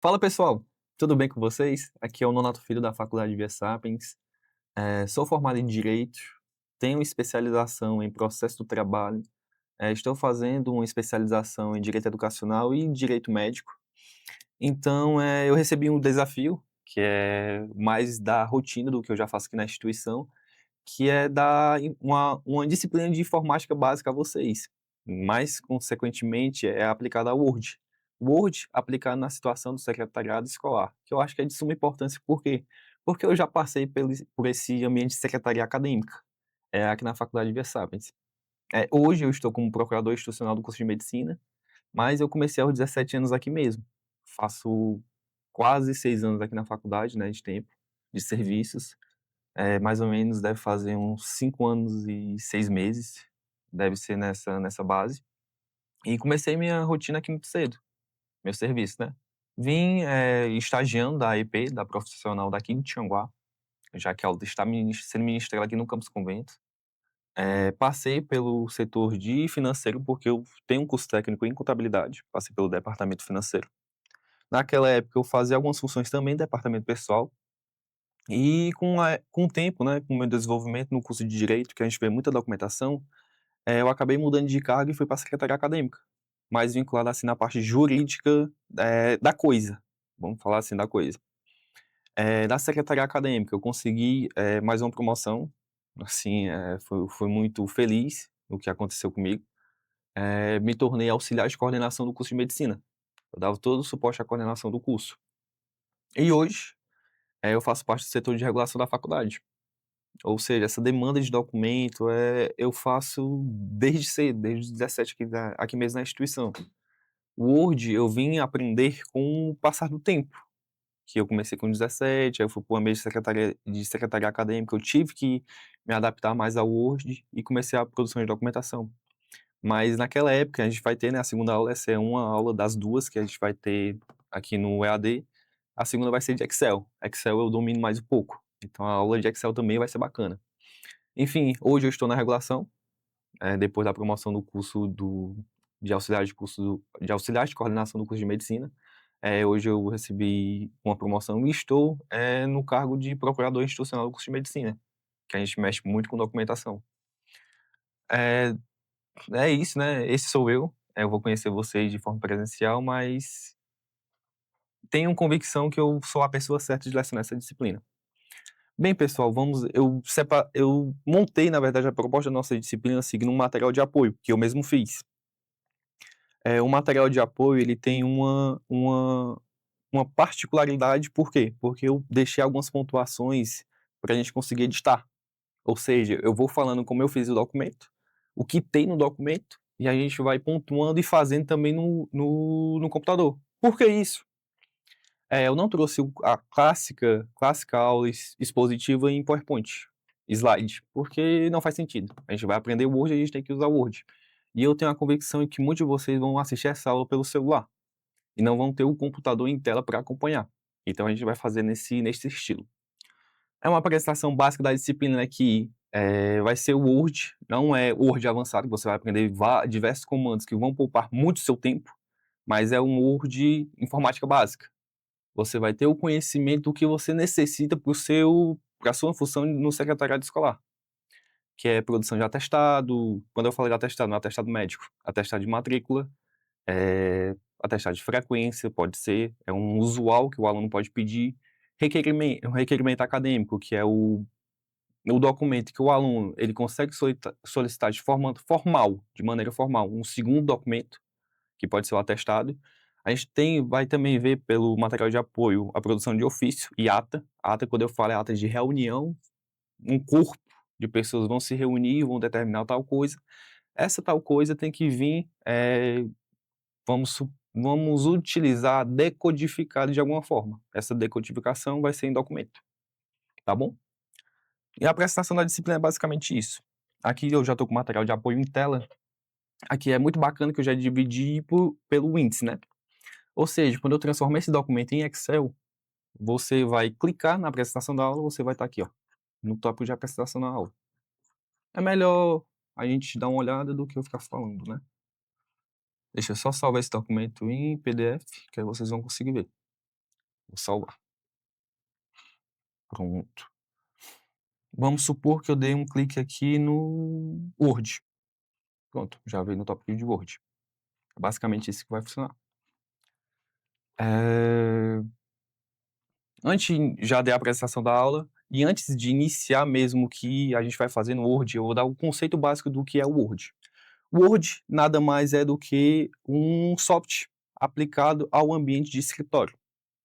Fala pessoal, tudo bem com vocês? Aqui é o Nonato Filho da Faculdade Via Sapiens. Sou formado em Direito, tenho especialização em Processo do Trabalho, estou fazendo uma especialização em Direito Educacional e em Direito Médico. Então, eu recebi um desafio, que é mais da rotina do que eu já faço aqui na instituição, que é dar uma disciplina de informática básica a vocês. Mais consequentemente, é aplicada ao Word. Word aplicado na situação do secretariado escolar, que eu acho que é de suma importância. Por quê? Porque eu já passei por esse ambiente de secretaria acadêmica, aqui na Faculdade de Versailles. Hoje eu estou como procurador institucional do curso de Medicina, mas eu comecei aos 17 anos aqui mesmo. Faço quase 6 anos aqui na faculdade, né, de tempo, de serviços. Mais ou menos deve fazer uns 5 anos e 6 meses, deve ser nessa base. E comecei minha rotina aqui muito cedo, meu serviço, né. Vim, estagiando da AEP, da profissional daqui de Tianguá, já que ela está sendo ministrada aqui no Campus Convento. Passei pelo setor de financeiro, porque eu tenho um curso técnico em contabilidade, passei pelo departamento financeiro. Naquela época eu fazia algumas funções também do departamento pessoal, e com o tempo, né, com o meu desenvolvimento no curso de direito, que a gente vê muita documentação, eu acabei mudando de cargo e fui para a secretaria acadêmica, mais vinculado, assim, na parte jurídica, da coisa, vamos falar assim, da coisa. Da secretaria acadêmica eu consegui, mais uma promoção, assim, fui muito feliz no que aconteceu comigo. Me tornei auxiliar de coordenação do curso de medicina. Eu dava todo o suporte à coordenação do curso. E hoje, eu faço parte do setor de regulação da faculdade. Ou seja, essa demanda de documento, eu faço desde cedo, desde os 17 aqui mesmo na instituição. O Word eu vim aprender com o passar do tempo, que eu comecei com 17, aí eu fui para o ambiente de secretaria acadêmica, eu tive que me adaptar mais ao Word e comecei a produção de documentação. Mas naquela época a gente vai ter, né, a segunda aula, essa é uma aula das 2 que a gente vai ter aqui no EAD, a segunda vai ser de Excel. Excel eu domino mais um pouco, então a aula de Excel também vai ser bacana. Enfim, hoje eu estou na regulação, depois da promoção do curso de auxiliar de coordenação do curso de medicina. Hoje eu recebi uma promoção e estou, no cargo de procurador institucional do curso de medicina, que a gente mexe muito com documentação. É é isso, né, esse sou eu. Eu vou conhecer vocês de forma presencial, mas tenham convicção que eu sou a pessoa certa de lecionar essa disciplina. Bem, pessoal, eu montei, na verdade, a proposta da nossa disciplina seguindo um material de apoio, que eu mesmo fiz. O material de apoio, ele tem uma particularidade, por quê? Porque eu deixei algumas pontuações para a gente conseguir editar. Ou seja, eu vou falando como eu fiz o documento, o que tem no documento, e a gente vai pontuando e fazendo também no computador. Por que isso? Eu não trouxe a clássica aula expositiva em PowerPoint, slide, porque não faz sentido. A gente vai aprender o Word, a gente tem que usar o Word. E eu tenho a convicção de que muitos de vocês vão assistir essa aula pelo celular, e não vão ter o computador em tela para acompanhar. Então a gente vai fazer nesse estilo. É uma apresentação básica da disciplina, né, que vai ser o Word, não é o Word avançado, que você vai aprender diversos comandos que vão poupar muito seu tempo, mas é um Word informática básica. Você vai ter o conhecimento do que você necessita para a sua função no secretariado escolar, que é produção de atestado. Quando eu falo de atestado, não é atestado médico, atestado de matrícula, atestado de frequência, pode ser, é um usual que o aluno pode pedir, um requerimento acadêmico, que é o documento que o aluno ele consegue solicitar de forma formal, de maneira formal, um segundo documento, que pode ser o atestado. A gente vai também ver pelo material de apoio a produção de ofício e ata. Ata, quando eu falo, é ata de reunião, um corpo de pessoas vão se reunir, vão determinar tal coisa. Essa tal coisa tem que vir, vamos utilizar decodificado de alguma forma. Essa decodificação vai ser em documento, tá bom? E a apresentação da disciplina é basicamente isso. Aqui eu já estou com material de apoio em tela. Aqui é muito bacana que eu já dividi pelo índice, né? Ou seja, quando eu transformo esse documento em Excel, você vai clicar na apresentação da aula, você vai estar aqui, ó, no tópico de apresentação da aula. É melhor a gente dar uma olhada do que eu ficar falando, né? Deixa eu só salvar esse documento em PDF, que aí vocês vão conseguir ver. Vou salvar. Pronto. Vamos supor que eu dei um clique aqui no Word. Pronto, já veio no tópico de Word. É basicamente isso que vai funcionar. Antes já dei a apresentação da aula, e antes de iniciar mesmo o que a gente vai fazer no Word, eu vou dar o conceito básico do que é o Word. O Word nada mais é do que um software aplicado ao ambiente de escritório.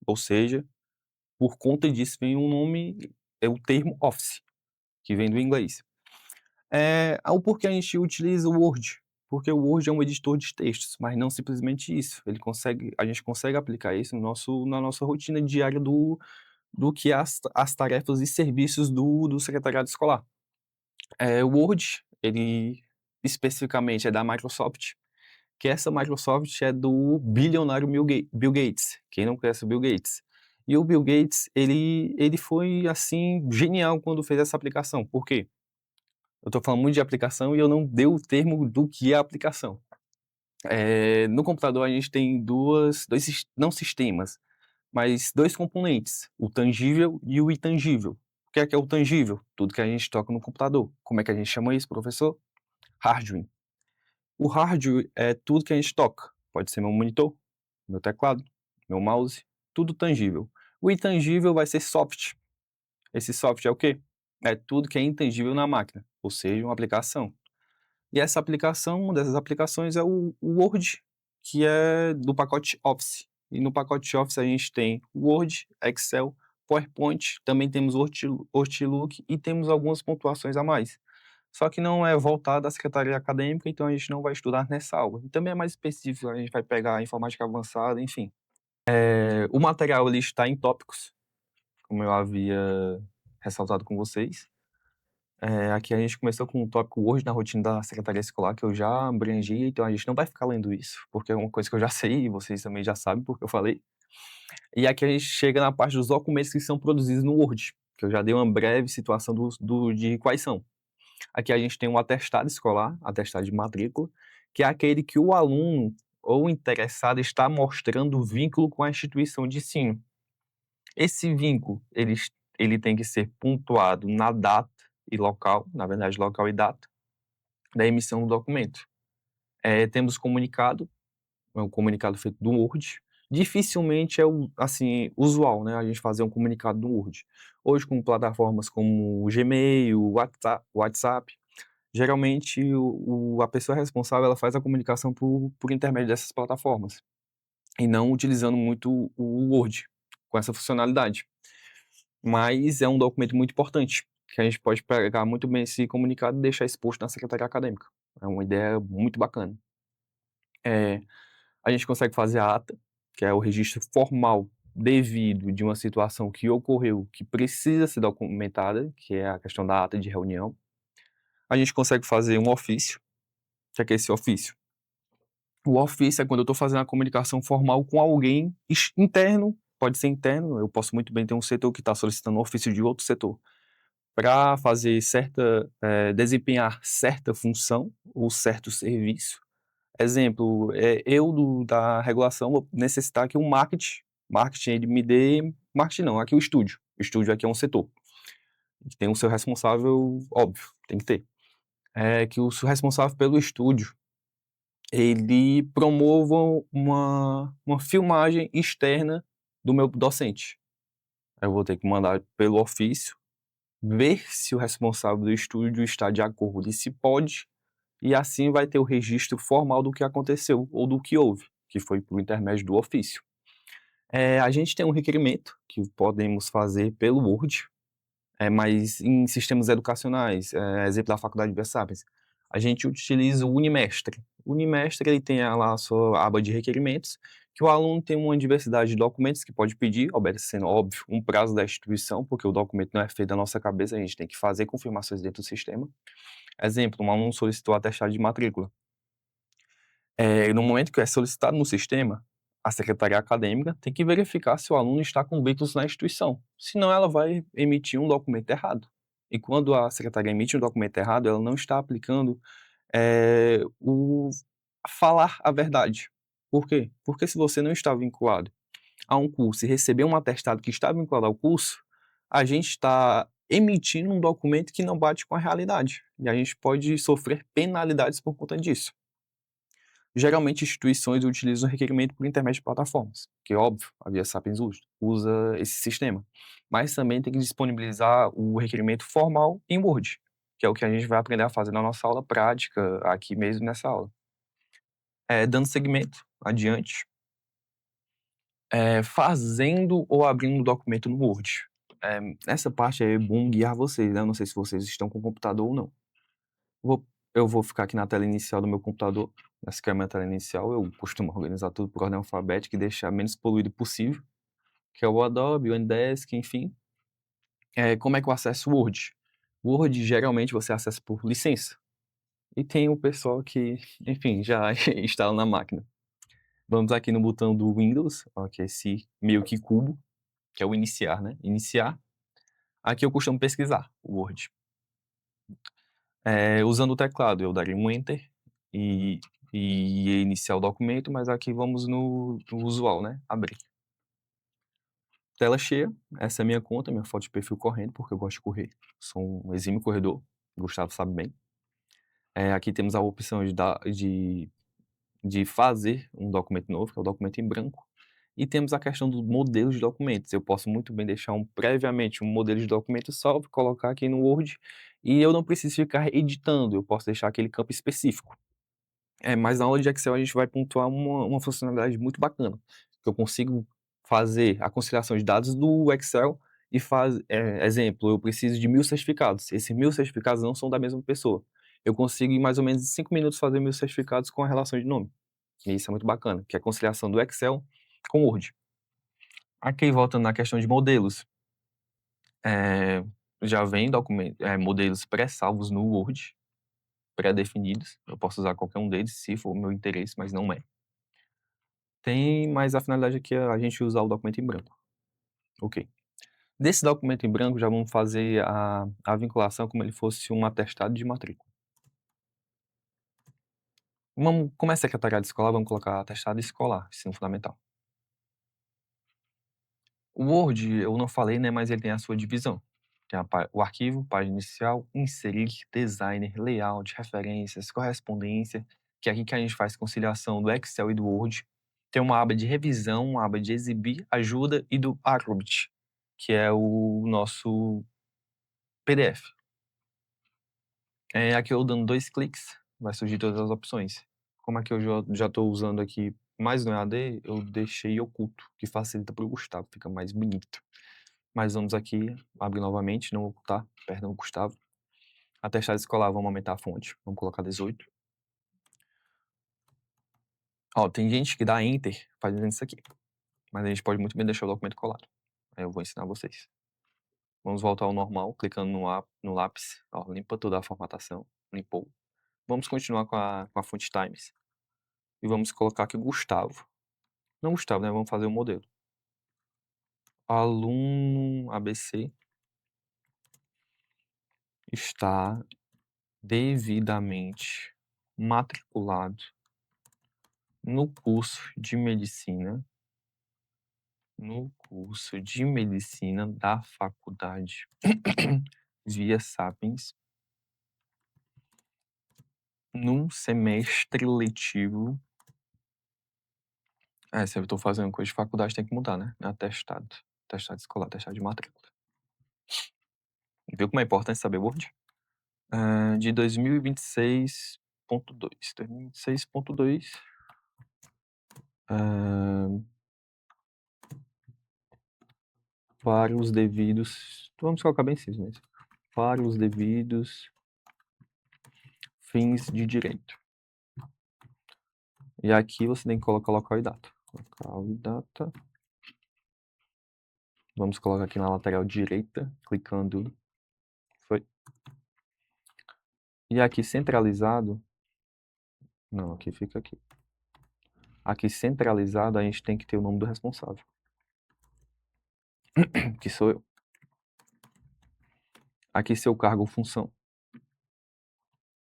Ou seja, por conta disso vem um nome, é o termo Office, que vem do inglês. O porquê a gente utiliza o Word? Porque o Word é um editor de textos, mas não simplesmente isso. A gente consegue aplicar isso na nossa rotina diária do que as tarefas e serviços do secretariado escolar. O Word, ele especificamente é da Microsoft, que essa Microsoft é do bilionário Bill Gates. Quem não conhece o Bill Gates? E o Bill Gates, ele foi, assim, genial quando fez essa aplicação. Por quê? Eu estou falando muito de aplicação e eu não dei o termo do que é aplicação. No computador a gente tem não sistemas, mas dois componentes, o tangível e o intangível. O que é o tangível? Tudo que a gente toca no computador. Como é que a gente chama isso, professor? Hardware. O hardware é tudo que a gente toca. Pode ser meu monitor, meu teclado, meu mouse, tudo tangível. O intangível vai ser soft. Esse soft é o quê? É tudo que é intangível na máquina, ou seja, uma aplicação. E essa aplicação, uma dessas aplicações é o Word, que é do pacote Office. E no pacote Office a gente tem Word, Excel, PowerPoint, também temos Outlook e temos algumas pontuações a mais. Só que não é voltado à secretaria acadêmica, então a gente não vai estudar nessa aula. E também é mais específico, a gente vai pegar a informática avançada, enfim. O material ele está em tópicos, como eu havia ressaltado com vocês. Aqui a gente começou com um tópico hoje na rotina da secretaria escolar, que eu já abrangi, então a gente não vai ficar lendo isso, porque é uma coisa que eu já sei e vocês também já sabem, porque eu falei. E aqui a gente chega na parte dos documentos que são produzidos no Word, que eu já dei uma breve situação de quais são. Aqui a gente tem um atestado escolar, atestado de matrícula, que é aquele que o aluno ou interessado está mostrando o vínculo com a instituição de ensino. Esse vínculo, ele tem que ser pontuado na data e local, na verdade, local e data, da emissão do documento. Temos comunicado, é um comunicado feito do Word. Dificilmente é assim, usual, né, a gente fazer um comunicado no Word. Hoje, com plataformas como o Gmail, o WhatsApp, geralmente a pessoa responsável ela faz a comunicação por intermédio dessas plataformas, e não utilizando muito o Word com essa funcionalidade. Mas é um documento muito importante, que a gente pode pegar muito bem esse comunicado e deixar exposto na secretaria acadêmica. É uma ideia muito bacana. A gente consegue fazer a ata, que é o registro formal devido de uma situação que ocorreu, que precisa ser documentada, que é a questão da ata de reunião. A gente consegue fazer um ofício, que é esse ofício. O ofício é quando eu estou fazendo a comunicação formal com alguém interno, pode ser interno, eu posso muito bem ter um setor que está solicitando um ofício de outro setor, para fazer desempenhar certa função ou certo serviço. Exemplo, da regulação vou necessitar que o marketing ele me dê, marketing não, aqui o estúdio aqui é um setor, que tem o seu responsável, óbvio, tem que ter. Que o seu responsável pelo estúdio, ele promova uma filmagem externa do meu docente. Eu vou ter que mandar pelo ofício, ver se o responsável do estúdio está de acordo e se pode, e assim vai ter o registro formal do que aconteceu ou do que houve, que foi por intermédio do ofício. A gente tem um requerimento que podemos fazer pelo Word, mas em sistemas educacionais, exemplo da Faculdade de Versailles, a gente utiliza o Unimestre. O Unimestre ele tem lá a sua aba de requerimentos, que o aluno tem uma diversidade de documentos que pode pedir, obedecendo, óbvio, um prazo da instituição, porque o documento não é feito da nossa cabeça, a gente tem que fazer confirmações dentro do sistema. Exemplo, um aluno solicitou atestado de matrícula. No momento que é solicitado no sistema, a secretaria acadêmica tem que verificar se o aluno está com vínculos na instituição, senão ela vai emitir um documento errado. E quando a secretaria emite um documento errado, ela não está aplicando o falar a verdade. Por quê? Porque se você não está vinculado a um curso e receber um atestado que está vinculado ao curso, a gente está emitindo um documento que não bate com a realidade, e a gente pode sofrer penalidades por conta disso. Geralmente, instituições utilizam o requerimento por intermédio de plataformas, que, óbvio, a Via Sapiens usa esse sistema, mas também tem que disponibilizar o requerimento formal em Word, que é o que a gente vai aprender a fazer na nossa aula prática, aqui mesmo nessa aula. Dando seguimento adiante, fazendo ou abrindo o documento no Word. Nessa parte é bom guiar vocês, né? Eu não sei se vocês estão com o computador ou não. Eu vou ficar aqui na tela inicial do meu computador. Essa aqui é a minha tela inicial. Eu costumo organizar tudo por ordem alfabética e deixar menos poluído possível, que é o Adobe, o Zendesk, enfim. Como é que eu acesso o Word? O Word, geralmente, você acessa por licença. E tem o pessoal que, enfim, já instala na máquina. Vamos aqui no botão do Windows, ó, que é esse meio que cubo, que é o iniciar, né? Iniciar. Aqui eu costumo pesquisar o Word. Usando o teclado, eu daria um Enter e ia iniciar o documento, mas aqui vamos no usual, né? Abrir. Tela cheia, essa é a minha conta, minha foto de perfil correndo, porque eu gosto de correr. Sou um exímio corredor, o Gustavo sabe bem. Aqui temos a opção de fazer um documento novo, que é o documento em branco. E temos a questão dos modelos de documentos. Eu posso muito bem deixar previamente um modelo de documento salvo, colocar aqui no Word, e eu não preciso ficar editando, eu posso deixar aquele campo específico. Mas na aula de Excel a gente vai pontuar uma funcionalidade muito bacana, que eu consigo fazer a conciliação de dados do Excel e exemplo, eu preciso de 1000 certificados. Esses 1000 certificados não são da mesma pessoa. Eu consigo, em mais ou menos 5 minutos, fazer 1000 certificados com a relação de nome. E isso é muito bacana, que é a conciliação do Excel com o Word. Aqui, voltando na questão de modelos, já vem modelos pré-salvos no Word, pré-definidos. Eu posso usar qualquer um deles, se for o meu interesse, mas não é. Tem, mas a finalidade aqui é a gente usar o documento em branco. Ok. Desse documento em branco, já vamos fazer a vinculação como ele fosse um atestado de matrícula. Como é secretariado escolar, vamos colocar atestado escolar, ensino fundamental. O Word, eu não falei, né, mas ele tem a sua divisão. Tem o arquivo, página inicial, inserir, designer, layout, referências, correspondência, que é aqui que a gente faz conciliação do Excel e do Word. Tem uma aba de revisão, uma aba de exibir, ajuda e do Acrobat, que é o nosso PDF. Aqui eu dando 2 cliques, vai surgir todas as opções. Como aqui eu já estou usando aqui mais no EAD, eu deixei oculto, que facilita para o Gustavo, fica mais bonito. Mas vamos aqui, abrir novamente, não ocultar, perdão, Gustavo. Atestado escolar, vamos aumentar a fonte, vamos colocar 18. Ó, tem gente que dá Enter fazendo isso aqui, mas a gente pode muito bem deixar o documento colado. Aí eu vou ensinar vocês. Vamos voltar ao normal, clicando no lápis, ó, limpa toda a formatação, limpou. Vamos continuar com a fonte Times. E vamos colocar aqui Gustavo. Não Gustavo, né? Vamos fazer o modelo. Aluno ABC está devidamente matriculado no curso de medicina da faculdade Via Sapiens num semestre letivo. Se eu tô fazendo coisa de faculdade tem que mudar, né? Atestado escolar, atestado de matrícula. Viu como é importante saber Word? De 2026.2. 2026.2. Para os devidos. Vamos colocar bem simples mesmo. Para os devidos fins de direito. E aqui você tem que colocar local e data. Local e data. Vamos colocar aqui na lateral direita, clicando. Foi. E aqui centralizado. Não, aqui fica aqui. Aqui centralizado a gente tem que ter o nome do responsável. Que sou eu. Aqui seu cargo ou função.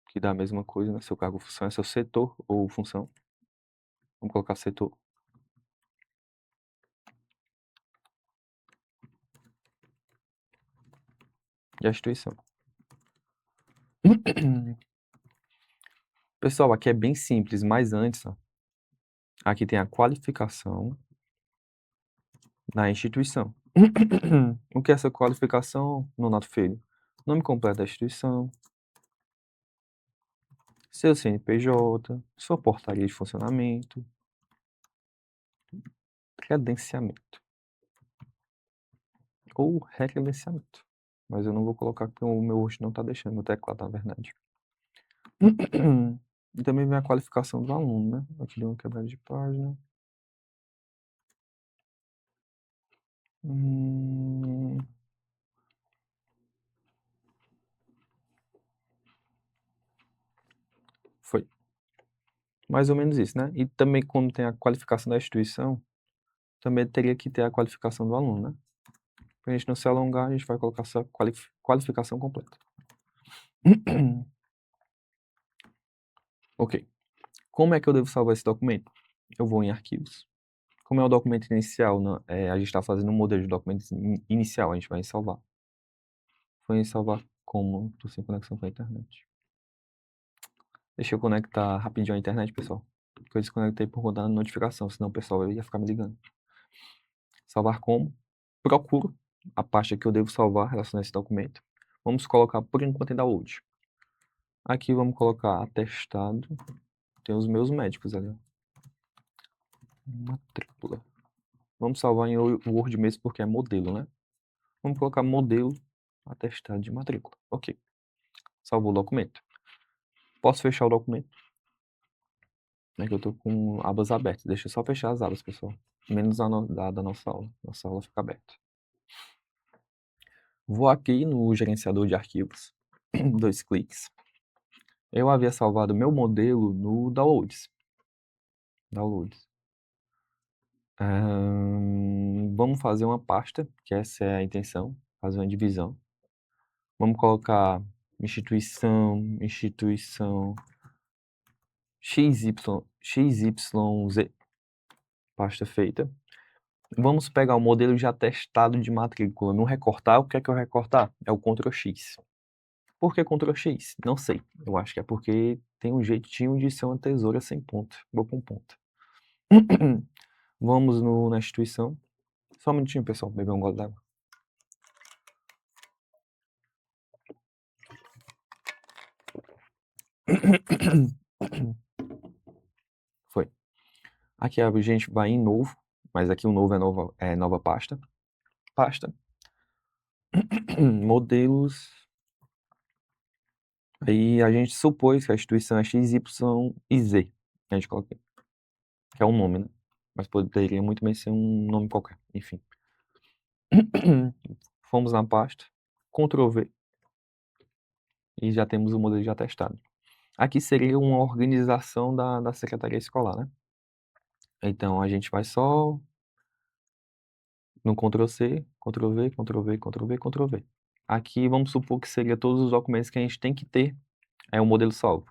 Que dá a mesma coisa, né? Seu cargo ou função é seu setor ou função. Vamos colocar setor. e a instituição. Pessoal, aqui é bem simples, mas antes, ó, aqui tem a qualificação da instituição. O que é essa qualificação, Nonato Filho? Nome completo da instituição, seu CNPJ, sua portaria de funcionamento, credenciamento ou recredenciamento. Mas eu não vou colocar porque o meu host não está deixando, meu teclado, na verdade. E também vem a qualificação do aluno, né? Aqui deu uma quebrada de página. Foi. Mais ou menos isso, né? E também, como tem a qualificação da instituição, também teria que ter a qualificação do aluno, né? Pra gente não se alongar, a gente vai colocar só qualificação completa. Ok. Como é que eu devo salvar esse documento? Eu vou em arquivos. Como é o documento inicial, a gente está fazendo um modelo de documento inicial, a gente vai em salvar. Foi em salvar como? Tô sem conexão com a internet. Deixa eu conectar rapidinho a internet, pessoal. Porque eu desconectei por conta da notificação, senão o pessoal ia ficar me ligando. Salvar como? Procuro a pasta que eu devo salvar relacionada a esse documento. Vamos colocar por enquanto em download. Aqui vamos colocar atestado. Tem os meus médicos ali. Matrícula. Vamos salvar em Word mesmo porque é modelo, né? Vamos colocar modelo atestado de matrícula. Ok. Salvou o documento. Posso fechar o documento? É que eu tô com abas abertas. Deixa eu só fechar as abas, pessoal. Menos a da nossa aula. Nossa aula fica aberta. Vou aqui no gerenciador de arquivos. 2 cliques. Eu havia salvado meu modelo no Downloads. Vamos fazer uma pasta, que essa é a intenção, fazer uma divisão. Vamos colocar instituição XYZ, pasta feita. Vamos pegar o modelo de atestado de matrícula. No recortar, o que é que eu recortar? É o Ctrl X. Por que Ctrl X? Não sei. Eu acho que é porque tem um jeitinho de ser uma tesoura sem ponta. Vou com ponta. Vamos na instituição. Só um minutinho, pessoal, beber um gole d'água. Foi. Aqui a gente vai em novo, mas aqui o novo é nova pasta. Pasta. Modelos. Aí a gente supôs que a instituição é XYZ. A gente coloca aqui. Que é um nome, né? Mas poderia muito bem ser um nome qualquer. Enfim. Fomos na pasta. Ctrl V. E já temos o modelo de atestado. Aqui seria uma organização da secretaria escolar, né? Então a gente vai só no Ctrl C, Ctrl V, Ctrl V, Ctrl V, Ctrl V. Aqui vamos supor que seria todos os documentos que a gente tem que ter, é o modelo salvo.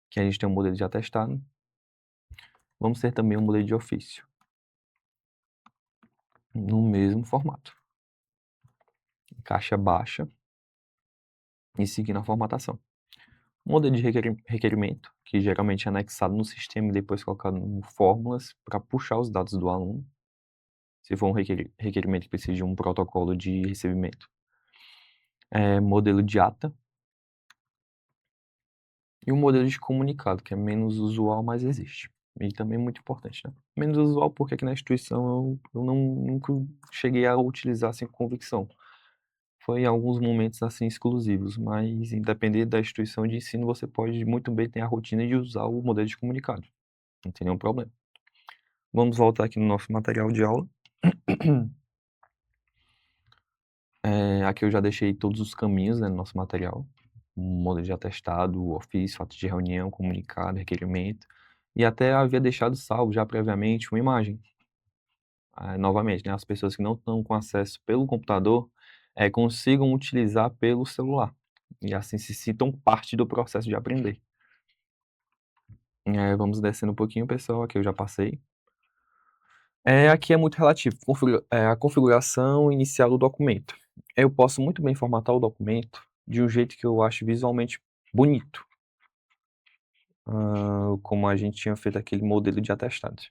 Que a gente tem um modelo de atestado. Vamos ter também um modelo de ofício. No mesmo formato. Caixa baixa. E seguindo a formatação. Modelo de requerimento, que geralmente é anexado no sistema e depois colocado em fórmulas para puxar os dados do aluno. Se for um requerimento que precisa de um protocolo de recebimento. Modelo de ata. E o modelo de comunicado, que é menos usual, mas existe. E também é muito importante, né? Menos usual porque aqui na instituição eu nunca cheguei a utilizar assim com convicção. Foi em alguns momentos assim exclusivos, mas independente da instituição de ensino, você pode muito bem ter a rotina de usar o modelo de comunicado. Não tem nenhum problema. Vamos voltar aqui no nosso material de aula. Aqui eu já deixei todos os caminhos, né, no nosso material. Modelo de atestado, ofício, ato de reunião, comunicado, requerimento. E até havia deixado salvo já previamente uma imagem. Novamente, né, as pessoas que não estão com acesso pelo computador consigam utilizar pelo celular. E assim se sintam parte do processo de aprender. Vamos descendo um pouquinho, pessoal. Aqui eu já passei. Aqui é muito relativo. A configuração inicial do documento. Eu posso muito bem formatar o documento de um jeito que eu ache visualmente bonito, como a gente tinha feito aquele modelo de atestado.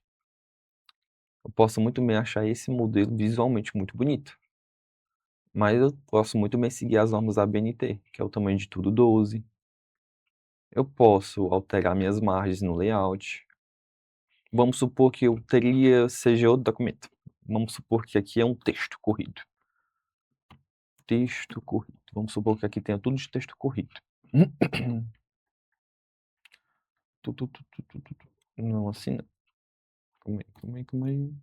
Eu posso muito bem achar esse modelo visualmente muito bonito, mas eu posso muito bem seguir as normas da ABNT, que é o tamanho de tudo 12. Eu posso alterar minhas margens no layout. Vamos supor que eu teria seja outro documento. Vamos supor que aqui é um texto corrido. Texto corrido. Vamos supor que aqui tenha tudo de texto corrido. Não, assim não. Calma aí.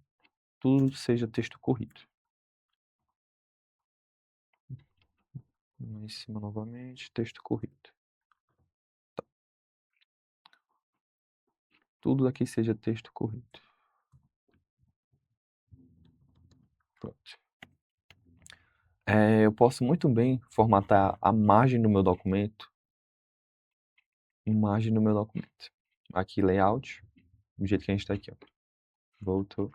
Tudo seja texto corrido. Em cima novamente, texto corrido. Tá. Tudo aqui seja texto corrido. Pronto. Eu posso muito bem formatar a margem do meu documento. Imagem do meu documento. Aqui, layout. Do jeito que a gente tá aqui, ó. Voltou.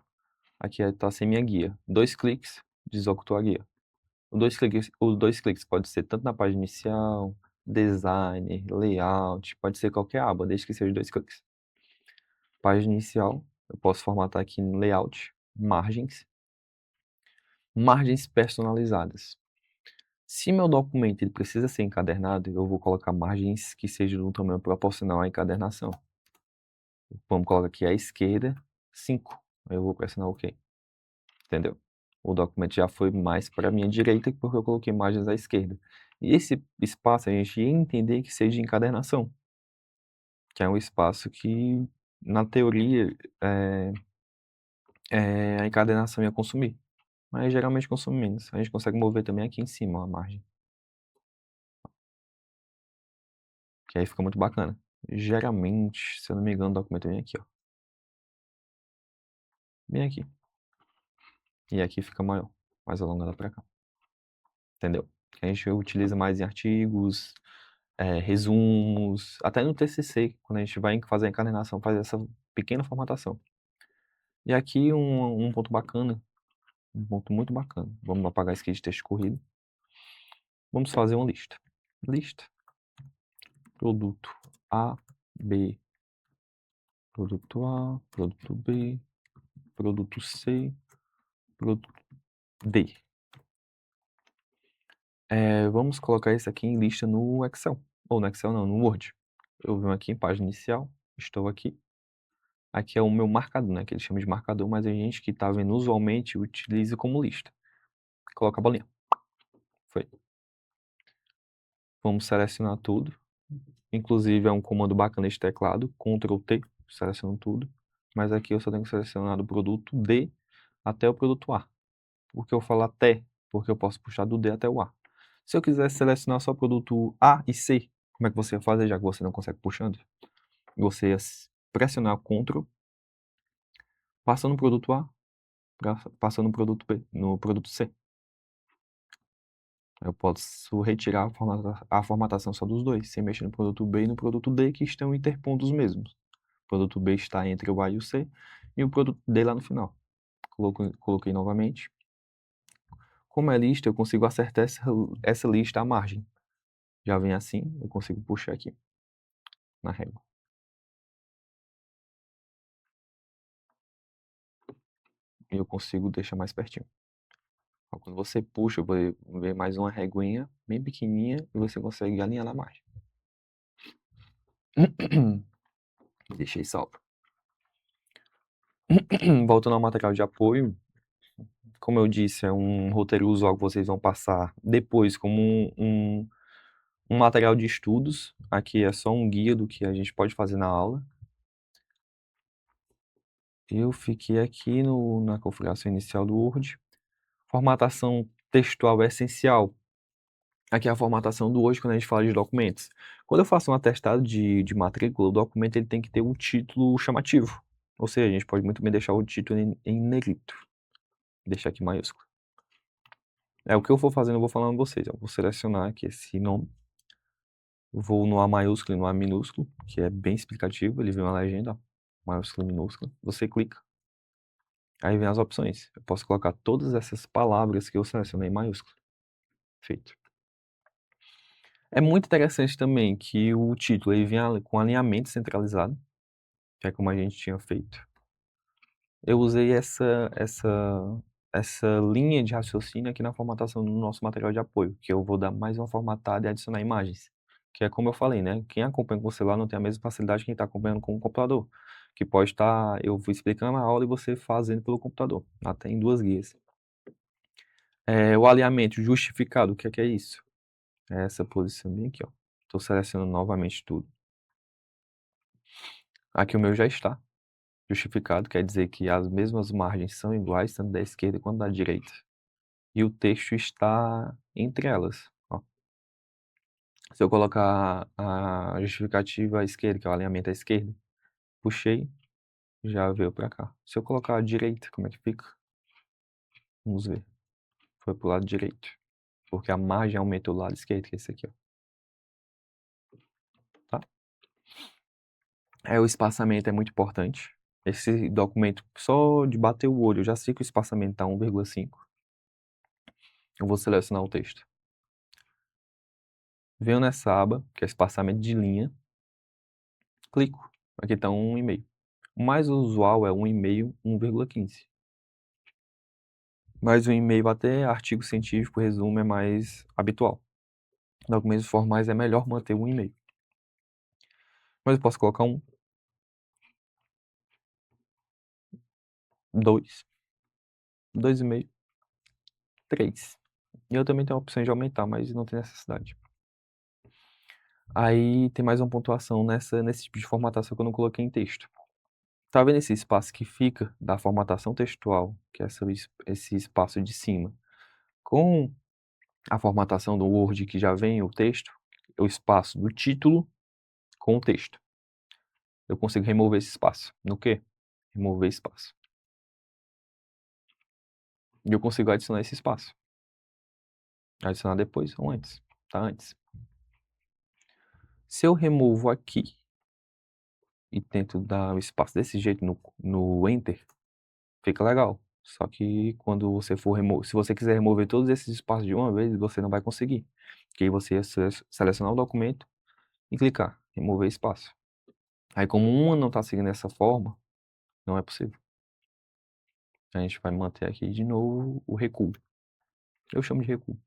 Aqui tá sem minha guia. 2 cliques, desocultou a guia. O dois cliques pode ser tanto na página inicial, designer, layout, pode ser qualquer aba, desde que seja 2 cliques. Página inicial, eu posso formatar aqui no layout, margens personalizadas. Se meu documento ele precisa ser encadernado, eu vou colocar margens que sejam no tamanho proporcional à encadernação. Vamos colocar aqui à esquerda, 5. Eu vou pressionar OK. Entendeu? O documento já foi mais para a minha direita porque eu coloquei margens à esquerda. E esse espaço a gente ia entender que seja de encadernação, que é um espaço que, na teoria, a encadernação ia consumir, mas geralmente consome menos. A gente consegue mover também aqui em cima ó, a margem, que aí fica muito bacana. Geralmente, se eu não me engano, o documento vem aqui, ó. Bem aqui. E aqui fica maior, mais alongado para cá. Entendeu? Que a gente utiliza mais em artigos, resumos, até no TCC, quando a gente vai fazer a encadernação, faz essa pequena formatação. E aqui um ponto bacana, um ponto muito bacana. Vamos apagar esse aqui de texto corrido. Vamos fazer uma lista. Lista. Produto A, B, produto A, produto B, produto C, produto D. Vamos colocar isso aqui em lista no Excel. Ou no Excel não, no Word. Eu venho aqui em página inicial, estou aqui. Aqui é o meu marcador, né, que eles chamam de marcador, mas a gente que está vendo usualmente utiliza como lista. Coloca a bolinha. Foi. Vamos selecionar tudo. Inclusive é um comando bacana esse teclado, Ctrl T, seleciono tudo. Mas aqui eu só tenho que selecionar do produto D até o produto A. Por que eu falo até? Porque eu posso puxar do D até o A. Se eu quiser selecionar só o produto A e C, como é que você ia fazer, já que você não consegue puxando? Você ia pressionar Ctrl, passa no produto A, passa no produto B, no produto C. Eu posso retirar a formatação só dos dois, sem mexer no produto B e no produto D, que estão interpontos mesmos. O produto B está entre o A e o C, e o produto D lá no final. Coloquei novamente. Como é lista, eu consigo acertar essa lista à margem. Já vem assim, eu consigo puxar aqui, na régua. E eu consigo deixar mais pertinho. Quando você puxa, vai ver mais uma reguinha bem pequenininha e você consegue alinhar na margem. Deixei salvo. Voltando ao material de apoio, como eu disse, é um roteiro usual que vocês vão passar depois como um material de estudos. Aqui é só um guia do que a gente pode fazer na aula. Eu fiquei aqui na configuração inicial do Word. Formatação textual é essencial. Aqui é a formatação do hoje quando a gente fala de documentos. Quando eu faço um atestado de matrícula, o documento ele tem que ter um título chamativo. Ou seja, a gente pode muito bem deixar o título em negrito. Deixar aqui maiúsculo. O que eu for fazendo, eu vou falando pra vocês. Eu vou selecionar aqui esse nome. Vou no A maiúsculo e no A minúsculo, que é bem explicativo. Ele vem uma legenda, ó, maiúsculo e minúsculo. Você clica. Aí vem as opções. Eu posso colocar todas essas palavras que eu selecionei em maiúsculo. Feito. É muito interessante também que o título ele vinha com alinhamento centralizado, que é como a gente tinha feito. Eu usei essa linha de raciocínio aqui na formatação do nosso material de apoio, que eu vou dar mais uma formatada e adicionar imagens, que é como eu falei, né, quem acompanha com o celular não tem a mesma facilidade que quem está acompanhando com o computador, que pode estar eu vou explicando a aula e você fazendo pelo computador, até em 2 guias. O alinhamento justificado, o que é isso? É essa posição bem aqui, ó. Estou selecionando novamente tudo. Aqui o meu já está justificado, quer dizer que as mesmas margens são iguais, tanto da esquerda quanto da direita. E o texto está entre elas, ó. Se eu colocar a justificativa à esquerda, que é o alinhamento à esquerda, puxei, já veio para cá. Se eu colocar à direita, como é que fica? Vamos ver. Foi para o lado direito, porque a margem aumentou do lado esquerdo, que é esse aqui, ó. Tá? O espaçamento é muito importante. Esse documento, só de bater o olho, eu já sei que o espaçamento está 1,5. Eu vou selecionar o texto. Venho nessa aba, que é espaçamento de linha, clico. Aqui está 1,5. O mais usual é 1,5, 1,15. Mas 1,5 até artigo científico, resumo, é mais habitual. Documentos formais é melhor manter 1,5. Mas eu posso colocar 1, 2, 2,5, 3. E eu também tenho a opção de aumentar, mas não tem necessidade. Aí tem mais uma pontuação nesse tipo de formatação que eu não coloquei em texto. Tá vendo esse espaço que fica da formatação textual, que é esse espaço de cima, com a formatação do Word que já vem o texto, o espaço do título com o texto. Eu consigo remover esse espaço. No quê? Remover espaço. E eu consigo adicionar esse espaço. Adicionar depois ou antes. Tá antes. Se eu removo aqui e tento dar o espaço desse jeito no Enter, fica legal. Só que quando você for remover, se você quiser remover todos esses espaços de uma vez, você não vai conseguir. Porque aí você ia selecionar o documento e clicar, remover espaço. Aí como uma não está seguindo essa forma, não é possível. A gente vai manter aqui de novo o recuo. Eu chamo de recuo.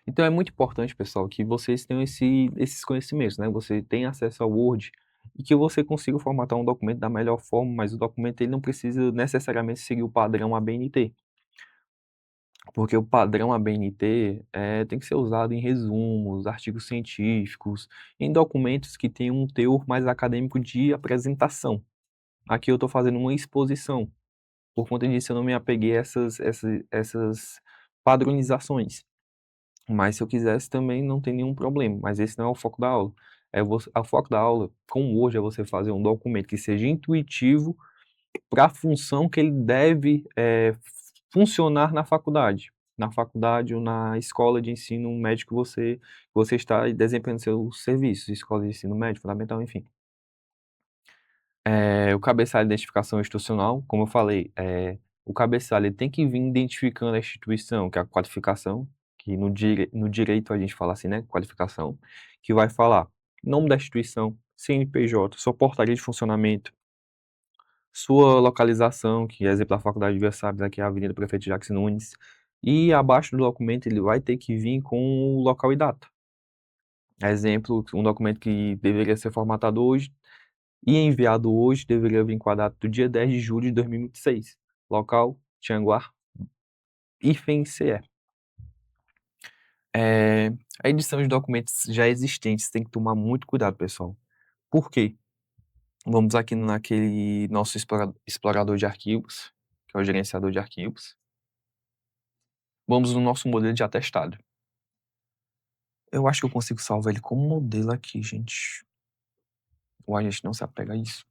Então é muito importante, pessoal, que vocês tenham esses conhecimentos, né? Você tenha acesso ao Word e que você consiga formatar um documento da melhor forma, mas o documento ele não precisa necessariamente seguir o padrão ABNT. Porque o padrão ABNT tem que ser usado em resumos, artigos científicos, em documentos que tenham um teor mais acadêmico de apresentação. Aqui eu estou fazendo uma exposição. Por conta disso, eu não me apeguei a essas padronizações. Mas se eu quisesse também não tem nenhum problema, mas esse não é o foco da aula. O foco da aula com o Word é você fazer um documento que seja intuitivo para a função que ele deve funcionar na faculdade. Na faculdade ou na escola de ensino médio que você está desempenhando seus serviços, escola de ensino médio, fundamental, enfim. O cabeçalho de identificação institucional, como eu falei, o cabeçalho ele tem que vir identificando a instituição, que é a qualificação, que no direito a gente fala assim, né, qualificação, que vai falar nome da instituição, CNPJ, sua portaria de funcionamento, sua localização, que é exemplo da Faculdade de Versalhes, aqui é a Avenida Prefeito Jacques Nunes, e abaixo do documento ele vai ter que vir com o local e data. Exemplo, um documento que deveria ser formatado hoje e enviado hoje deveria vir com a data do dia 10 de julho de 2026. Local, Tianguá, IFEM-CE. A edição de documentos já existentes tem que tomar muito cuidado, pessoal. Por quê? Vamos aqui naquele nosso explorador de arquivos, que é o gerenciador de arquivos. Vamos no nosso modelo de atestado. Eu acho que eu consigo salvar ele como modelo aqui, gente. Ou a gente não se apega a isso.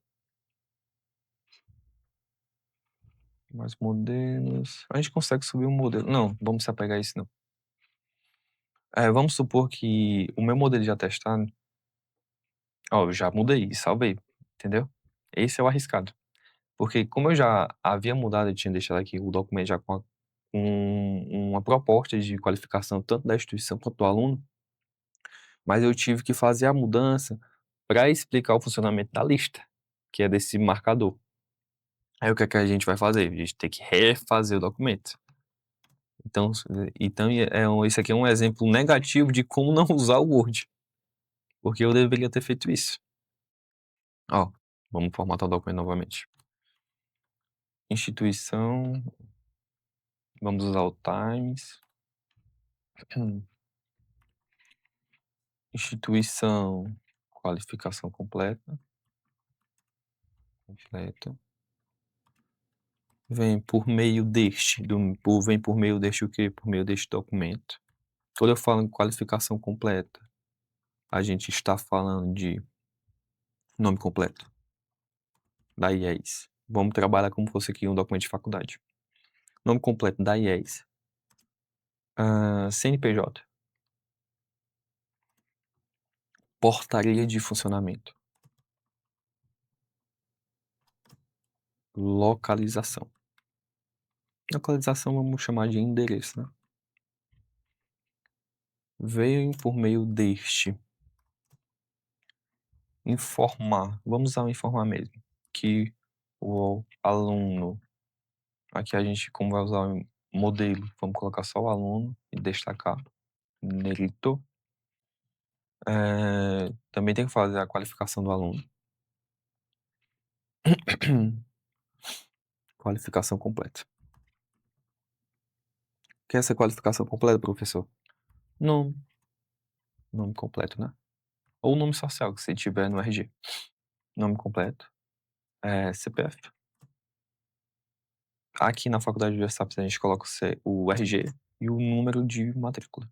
Mais modelos. A gente consegue subir um modelo. Não, vamos se apegar a isso não. Vamos supor que o meu modelo de atestado, ó, eu já mudei e salvei, entendeu? Esse é o arriscado. Porque como eu já havia mudado, eu tinha deixado aqui o documento já com uma proposta de qualificação tanto da instituição quanto do aluno, mas eu tive que fazer a mudança para explicar o funcionamento da lista, que é desse marcador. Aí o que é que a gente vai fazer? A gente tem que refazer o documento. Então, esse aqui é um exemplo negativo de como não usar o Word, porque eu deveria ter feito isso. Ó, vamos formatar o documento novamente. Instituição, vamos usar o Times. Instituição, qualificação completa. Vem por meio deste o quê? Por meio deste documento. Quando eu falo em qualificação completa, a gente está falando de nome completo da IES. Vamos trabalhar como fosse aqui um documento de faculdade. Nome completo da IES. CNPJ. Portaria de funcionamento. Localização. Localização vamos chamar de endereço, né? Veio por meio deste informar, vamos usar o informar mesmo, que o aluno, aqui a gente, como vai usar o modelo, vamos colocar só o aluno e destacar negrito. Também tem que fazer a qualificação do aluno. Qualificação completa. O que é essa qualificação completa, professor? Nome. Nome completo, né? Ou nome social, que se tiver no RG. Nome completo. CPF. Aqui na faculdade de Versailles a gente coloca o RG e o número de matrícula.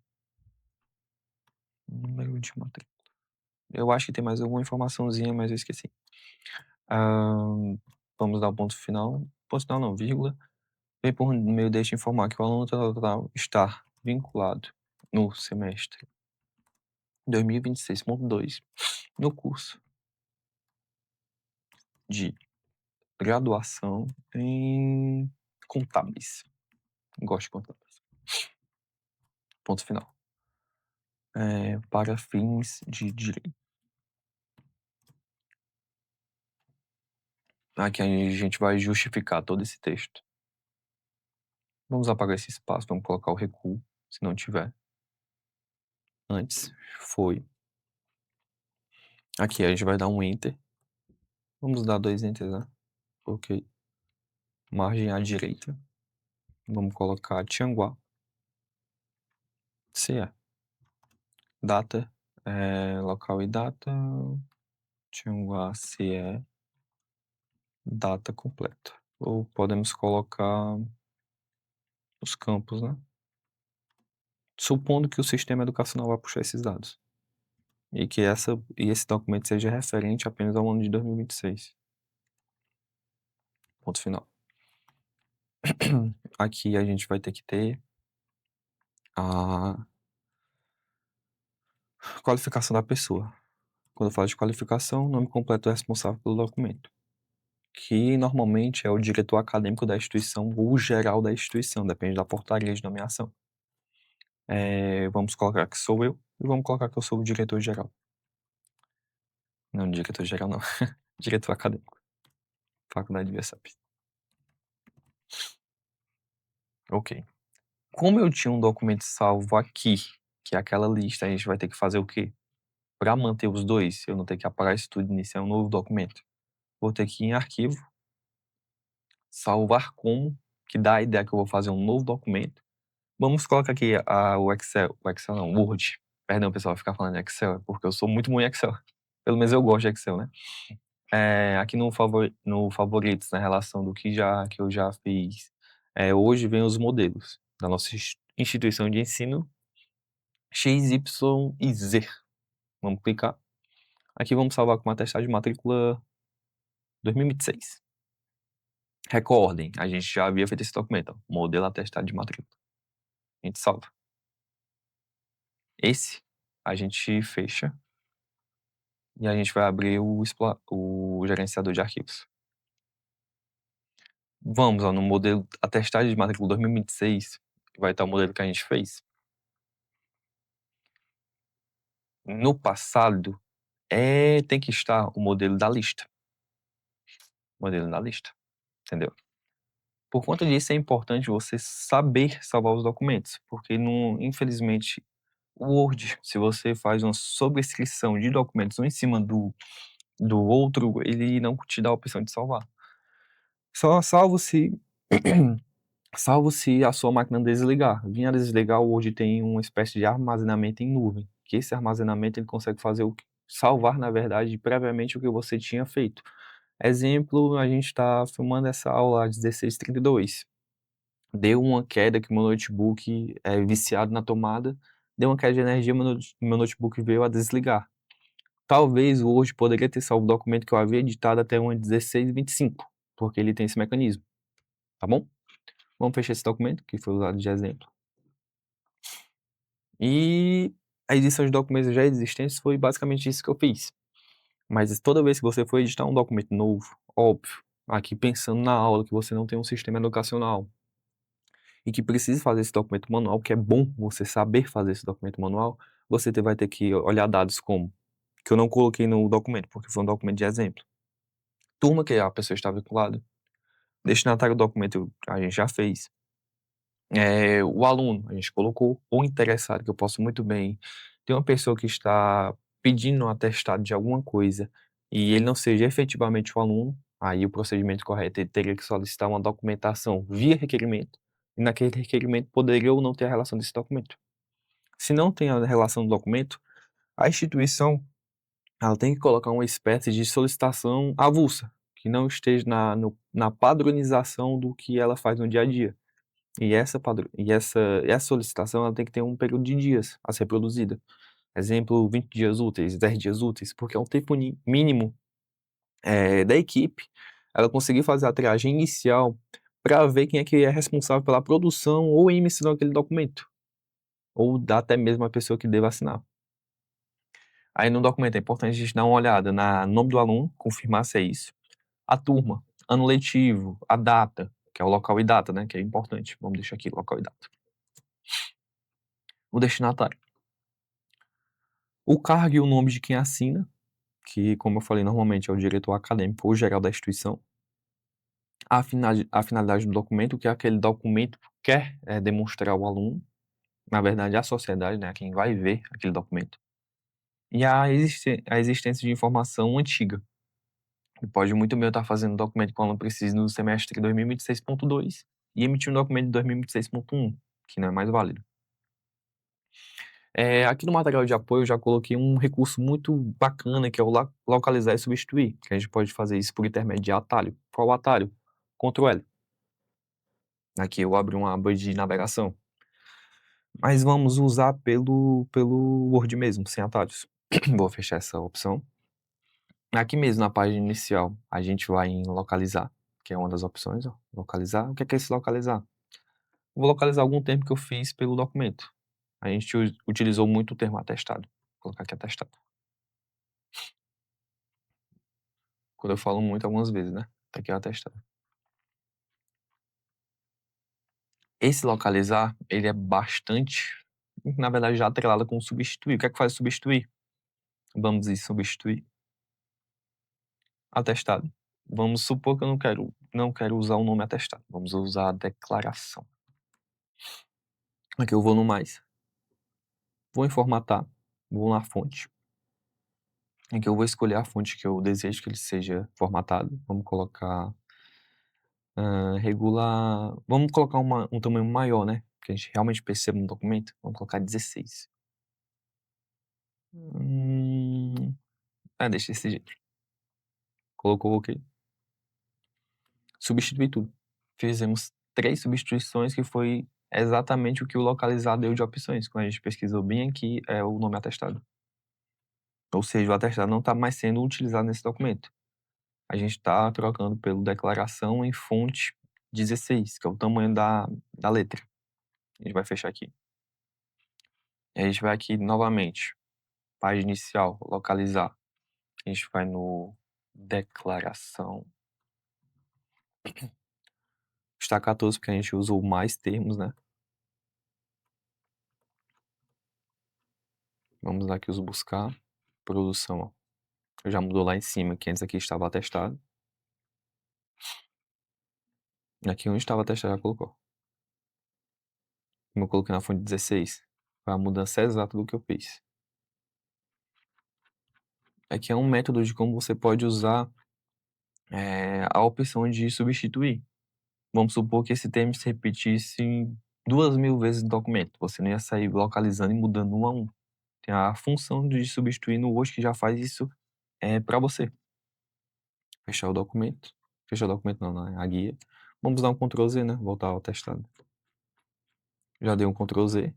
Número de matrícula. Eu acho que tem mais alguma informaçãozinha, mas eu esqueci. Vamos dar o ponto final. Ponto final não, vírgula. Vem por meio deste informar que o aluno tal está vinculado no semestre 2026.2 no curso de graduação em contábeis. Gosto de contábeis. Ponto final. Para fins de direito. Aqui a gente vai justificar todo esse texto. Vamos apagar esse espaço, vamos colocar o recuo, se não tiver. Antes foi. Aqui a gente vai dar um Enter. Vamos dar 2 Enters, né? Ok. Margem à direita. Vamos colocar Tianguá. CE. Data. Local e data. Tianguá CE. Data completa. Ou podemos colocar os campos, né? Supondo que o sistema educacional vai puxar esses dados. E que esse documento seja referente apenas ao ano de 2026. Ponto final. Aqui a gente vai ter que ter a qualificação da pessoa. Quando eu falo de qualificação, o nome completo é responsável pelo documento, que normalmente é o diretor acadêmico da instituição ou o geral da instituição, depende da portaria de nomeação. Vamos colocar que sou eu e vamos colocar que eu sou o diretor-geral. Não, diretor-geral não. Diretor acadêmico. Faculdade de Versailles. Ok. Como eu tinha um documento salvo aqui, que é aquela lista, a gente vai ter que fazer o quê? Para manter os dois, eu não ter que apagar isso tudo e iniciar um novo documento. Vou ter que ir em arquivo, salvar como, que dá a ideia que eu vou fazer um novo documento. Vamos colocar aqui o Excel não, o Word. Perdão, pessoal, ficar falando de Excel, porque eu sou muito bom em Excel. Pelo menos eu gosto de Excel, né? Aqui no favoritos, na relação do que eu já fiz, hoje vem os modelos da nossa instituição de ensino X, Y e Z. Vamos clicar. Aqui vamos salvar com uma atestado de matrícula 2026. Recordem, a gente já havia feito esse documento, ó, modelo atestado de matrícula. A gente salva. Esse a gente fecha e a gente vai abrir o gerenciador de arquivos. Vamos, ó, no modelo atestado de matrícula 2026, que vai estar o modelo que a gente fez. No passado, tem que estar o modelo da lista, entendeu? Por conta disso, é importante você saber salvar os documentos, porque não, infelizmente, o Word, se você faz uma sobrescrição de documentos um em cima do outro, ele não te dá a opção de salvar. Só salvo se salvo se a sua máquina desligar. Vinha desligar, o Word tem uma espécie de armazenamento em nuvem, que esse armazenamento ele consegue fazer salvar, na verdade, previamente o que você tinha feito. Exemplo, a gente está filmando essa aula às 16h32. Deu uma queda que meu notebook é viciado na tomada, deu uma queda de energia, meu notebook veio a desligar. Talvez o Word poderia ter salvo o documento que eu havia editado até uma 16h25, porque ele tem esse mecanismo, tá bom? Vamos fechar esse documento, que foi usado de exemplo. E a edição de documentos já existentes foi basicamente isso que eu fiz. Mas toda vez que você for editar um documento novo, óbvio, aqui pensando na aula que você não tem um sistema educacional e que precisa fazer esse documento manual, que é bom você saber fazer esse documento manual, você vai ter que olhar dados como, que eu não coloquei no documento, porque foi um documento de exemplo. Turma que a pessoa está vinculada. Destinatário do documento a gente já fez. O aluno, a gente colocou, o interessado, que eu posso muito bem ter uma pessoa que está pedindo um atestado de alguma coisa e ele não seja efetivamente o aluno, aí o procedimento correto ele teria que solicitar uma documentação via requerimento, e naquele requerimento poderia ou não ter a relação desse documento. Se não tem a relação do documento, a instituição ela tem que colocar uma espécie de solicitação avulsa, que não esteja na padronização do que ela faz no dia a dia. E essa solicitação ela tem que ter um período de dias a ser produzida. Exemplo, 20 dias úteis, 10 dias úteis, porque é um tempo mínimo da equipe ela conseguir fazer a triagem inicial para ver quem é que é responsável pela produção ou emissão daquele documento, ou até mesmo a pessoa que deva assinar. Aí no documento é importante a gente dar uma olhada no nome do aluno, confirmar se é isso, a turma, ano letivo, a data, que é o local e data, né, que é importante. Vamos deixar aqui local e data. O destinatário. O cargo e o nome de quem assina, que, como eu falei, normalmente é o diretor acadêmico ou geral da instituição. A finalidade do documento, que é aquele documento quer demonstrar ao aluno, na verdade, à sociedade, né, a quem vai ver aquele documento. E a existência de informação antiga. E pode muito bem eu estar fazendo um documento que o aluno precisa no semestre 2026.2 e emitir um documento de 2026.1, que não é mais válido. Aqui no material de apoio eu já coloquei um recurso muito bacana que é o localizar e substituir, que a gente pode fazer isso por intermédio de atalho. Qual o atalho? Ctrl L. Aqui eu abro uma aba de navegação. Mas vamos usar pelo Word mesmo, sem atalhos. Vou fechar essa opção. Aqui mesmo na página inicial, a gente vai em localizar, que é uma das opções, ó, localizar. O que é esse localizar? Vou localizar algum termo que eu fiz pelo documento. A gente utilizou muito o termo atestado. Vou colocar aqui atestado. Quando eu falo muito algumas vezes, né? Tá aqui o atestado. Esse localizar, ele é bastante, na verdade, já atrelado com substituir. O que é que faz substituir? Vamos dizer substituir atestado. Vamos supor que eu não quero usar o nome atestado. Vamos usar a declaração. Aqui eu vou no mais. Vou em formatar. Vou na fonte. Aqui eu vou escolher a fonte que eu desejo que ele seja formatado. Vamos colocar regular. Vamos colocar um tamanho maior, né? Que a gente realmente perceba no documento. Vamos colocar 16. Deixa desse jeito. Colocou OK. Substituir tudo. Fizemos 3 substituições que foi exatamente o que o localizar deu de opções. Quando a gente pesquisou bem aqui, é o nome atestado. Ou seja, o atestado não está mais sendo utilizado nesse documento. A gente está trocando pelo declaração em fonte 16, que é o tamanho da letra. A gente vai fechar aqui. E a gente vai aqui novamente. Página inicial, localizar. A gente vai no declaração. Está 14 porque a gente usou mais termos, né. Vamos aqui os buscar. Produção, ó. Já mudou lá em cima, que antes aqui estava atestado. E aqui onde estava atestado já colocou. Como eu coloquei na fonte 16, foi a mudança exata do que eu fiz. Aqui é um método de como você pode usar a opção de substituir. Vamos supor que esse termo se repetisse 2.000 vezes no documento. Você não ia sair localizando e mudando um a um. Tem a função de substituir no Word que já faz isso para você. Fechar o documento. Fechar o documento não, né? A guia. Vamos dar um Ctrl Z, né? Voltar ao testado. Já dei um Ctrl Z.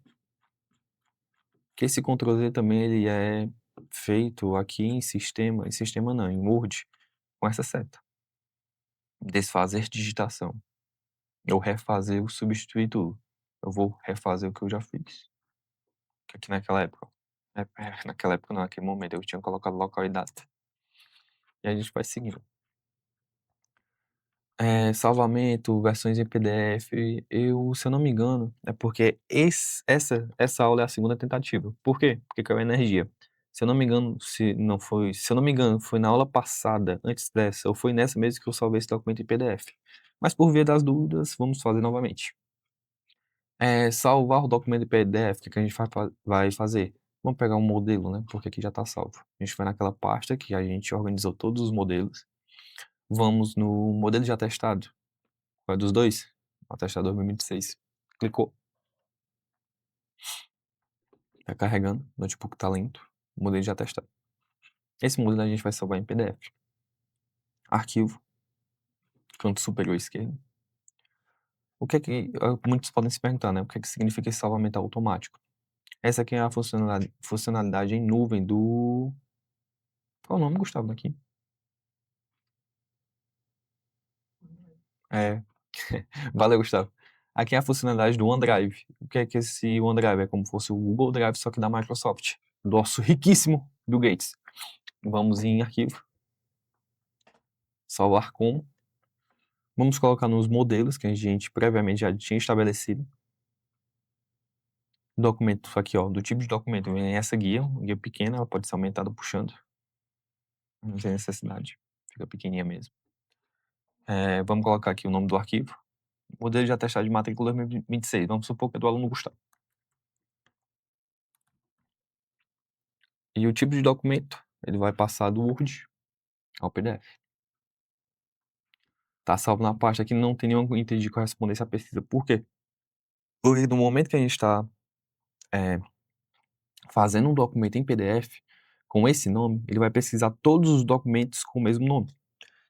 Que esse Ctrl Z também ele é feito aqui em sistema não, em Word, com essa seta. Desfazer digitação. Eu refazer o substituir tudo. Eu vou refazer o que eu já fiz. Que aqui naquela época, naquela época não, naquele momento eu tinha colocado local e data. E a gente vai seguindo. Salvamento, versões em PDF, se eu não me engano, é porque essa aula é a segunda tentativa. Por quê? Porque caiu energia. Se eu não me engano, se eu não me engano, foi na aula passada, antes dessa, ou foi nessa mesmo que eu salvei esse documento em PDF. Mas por via das dúvidas, vamos fazer novamente. Salvar o documento em PDF, o que que a gente vai fazer? Vamos pegar um modelo, né, porque aqui já está salvo. A gente vai naquela pasta que a gente organizou todos os modelos. Vamos no modelo de atestado. Qual é dos dois? Atestado 2026. Clicou. Tá carregando. O notebook tá lento. Modelo de atestado. Esse modelo a gente vai salvar em PDF. Arquivo. Canto superior esquerdo. O que é que... Muitos podem se perguntar, né? O que é que significa esse salvamento automático? Essa aqui é a funcionalidade em nuvem do... Qual é o nome, Gustavo, daqui? É. Valeu, Gustavo. Aqui é a funcionalidade do OneDrive. O que é que esse OneDrive? É como se fosse o Google Drive, só que da Microsoft. Do nosso riquíssimo Bill Gates. Vamos em arquivo. Salvar como. Vamos colocar nos modelos que a gente previamente já tinha estabelecido. Documento aqui, ó, do tipo de documento. Vem essa guia, uma guia pequena, ela pode ser aumentada puxando. Não tem necessidade. Fica pequenininha mesmo. Vamos colocar aqui o nome do arquivo. Modelo de atestado de matrícula 2026. Vamos supor que é do aluno Gustavo. E o tipo de documento, ele vai passar do Word ao PDF. Tá salvo na pasta que não tem nenhum item de correspondência à pesquisa. Por quê? Porque no momento que a gente está fazendo um documento em PDF com esse nome, ele vai pesquisar todos os documentos com o mesmo nome.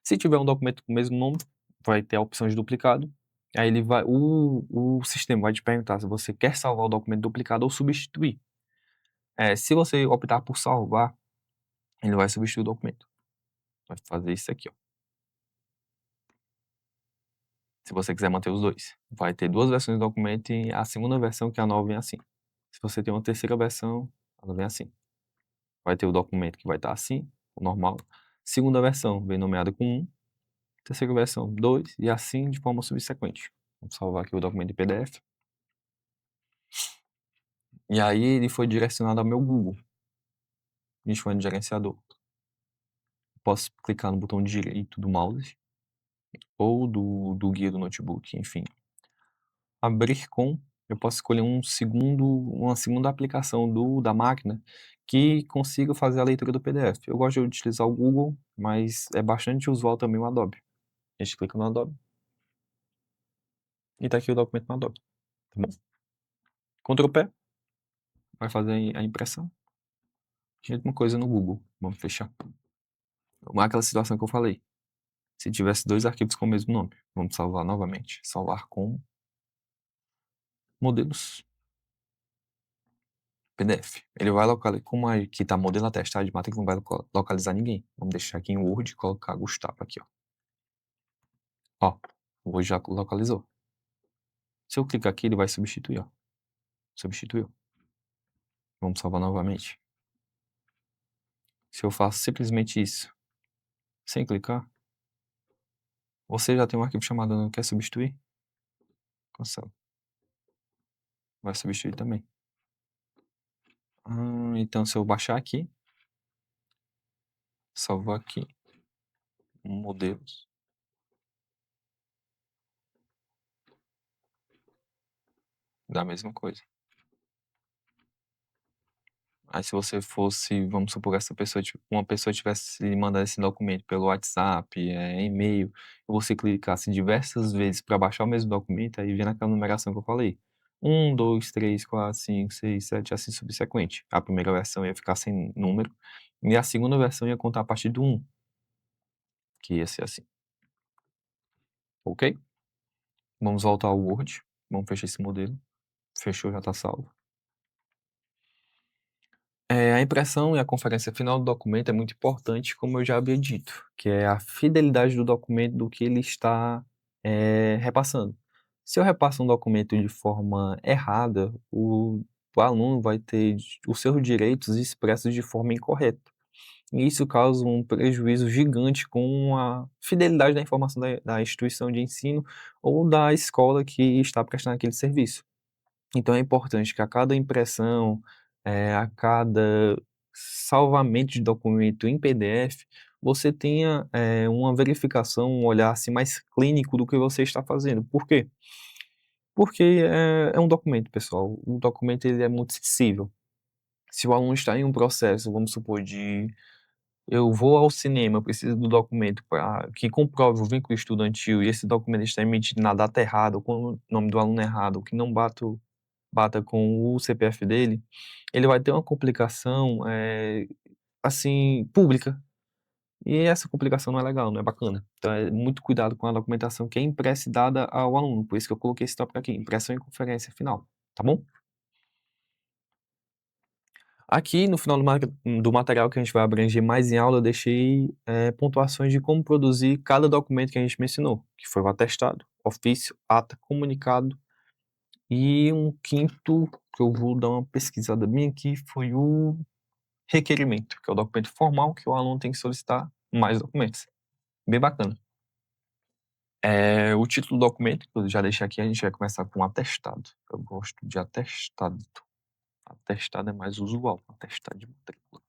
Se tiver um documento com o mesmo nome, vai ter a opção de duplicado. Aí ele vai, o sistema vai te perguntar se você quer salvar o documento duplicado ou substituir. Se você optar por salvar, ele vai substituir o documento. Vai fazer isso aqui, ó. Se você quiser manter os dois, vai ter duas versões do documento e a segunda versão, que é a nova, vem assim. Se você tem uma terceira versão, ela vem assim. Vai ter o documento que vai estar assim, o normal. Segunda versão vem nomeada com 1, terceira versão 2 e assim de forma subsequente. Vamos salvar aqui o documento em PDF. E aí ele foi direcionado ao meu Google. A gente vai no gerenciador. Posso clicar no botão direito do mouse ou do guia do notebook, enfim. Abrir com, eu posso escolher uma segunda aplicação da máquina que consiga fazer a leitura do PDF. Eu gosto de utilizar o Google, mas é bastante usual também o Adobe. A gente clica no Adobe e tá aqui o documento no Adobe, tá bom? Ctrl P, vai fazer a impressão. Mesma coisa no Google, vamos fechar. Aquela situação que eu falei. Se tivesse dois arquivos com o mesmo nome, vamos salvar novamente. Salvar com modelos PDF. Ele vai localizar, como aqui tá modelo atestado de matrícula, não vai localizar ninguém. Vamos deixar aqui em Word e colocar Gustavo aqui, ó. Ó, o Word já localizou. Se eu clicar aqui, ele vai substituir, ó. Substituiu. Vamos salvar novamente. Se eu faço simplesmente isso, sem clicar, você já tem um arquivo chamado não quer substituir. Cancela. Vai substituir também. Então se eu baixar aqui, salvar aqui, modelos, dá a mesma coisa. Aí se você fosse, vamos supor que uma pessoa tivesse mandado esse documento pelo WhatsApp, e-mail, e você clicasse diversas vezes para baixar o mesmo documento, aí vem naquela numeração que eu falei. 1, 2, 3, 4, 5, 6, 7, assim subsequente. A primeira versão ia ficar sem número, e a segunda versão ia contar a partir do 1, que ia ser assim, ok? Vamos voltar ao Word, vamos fechar esse modelo. Fechou, já está salvo. A impressão e a conferência final do documento é muito importante, como eu já havia dito, que é a fidelidade do documento do que ele está, repassando. Se eu repasso um documento de forma errada, o aluno vai ter os seus direitos expressos de forma incorreta. E isso causa um prejuízo gigante com a fidelidade da informação da instituição de ensino ou da escola que está prestando aquele serviço. Então é importante que a cada impressão, a cada salvamento de documento em PDF, você tenha, uma verificação, um olhar, assim, mais clínico do que você está fazendo. Por quê? Porque é um documento, pessoal. O documento ele é muito sensível. Se o aluno está em um processo, vamos supor, de eu vou ao cinema, eu preciso do documento pra que comprove o vínculo estudantil e esse documento está emitido na data errada, ou com o nome do aluno errado, ou que não bata com o CPF dele, ele vai ter uma complicação, assim, pública. E essa complicação não é legal, não é bacana. Então muito cuidado com a documentação que é impressa e dada ao aluno, por isso que eu coloquei esse tópico aqui, impressão e conferência final, tá bom? Aqui no final do material que a gente vai abranger mais em aula, eu deixei, pontuações de como produzir cada documento que a gente mencionou, que foi o atestado, ofício, ata, comunicado e um quinto, que eu vou dar uma pesquisada bem aqui, foi o requerimento, que é o documento formal que o aluno tem que solicitar mais documentos. Bem bacana. O título do documento, que eu já deixei aqui, a gente vai começar com atestado. Eu gosto de atestado. Atestado é mais usual, atestado de matrícula.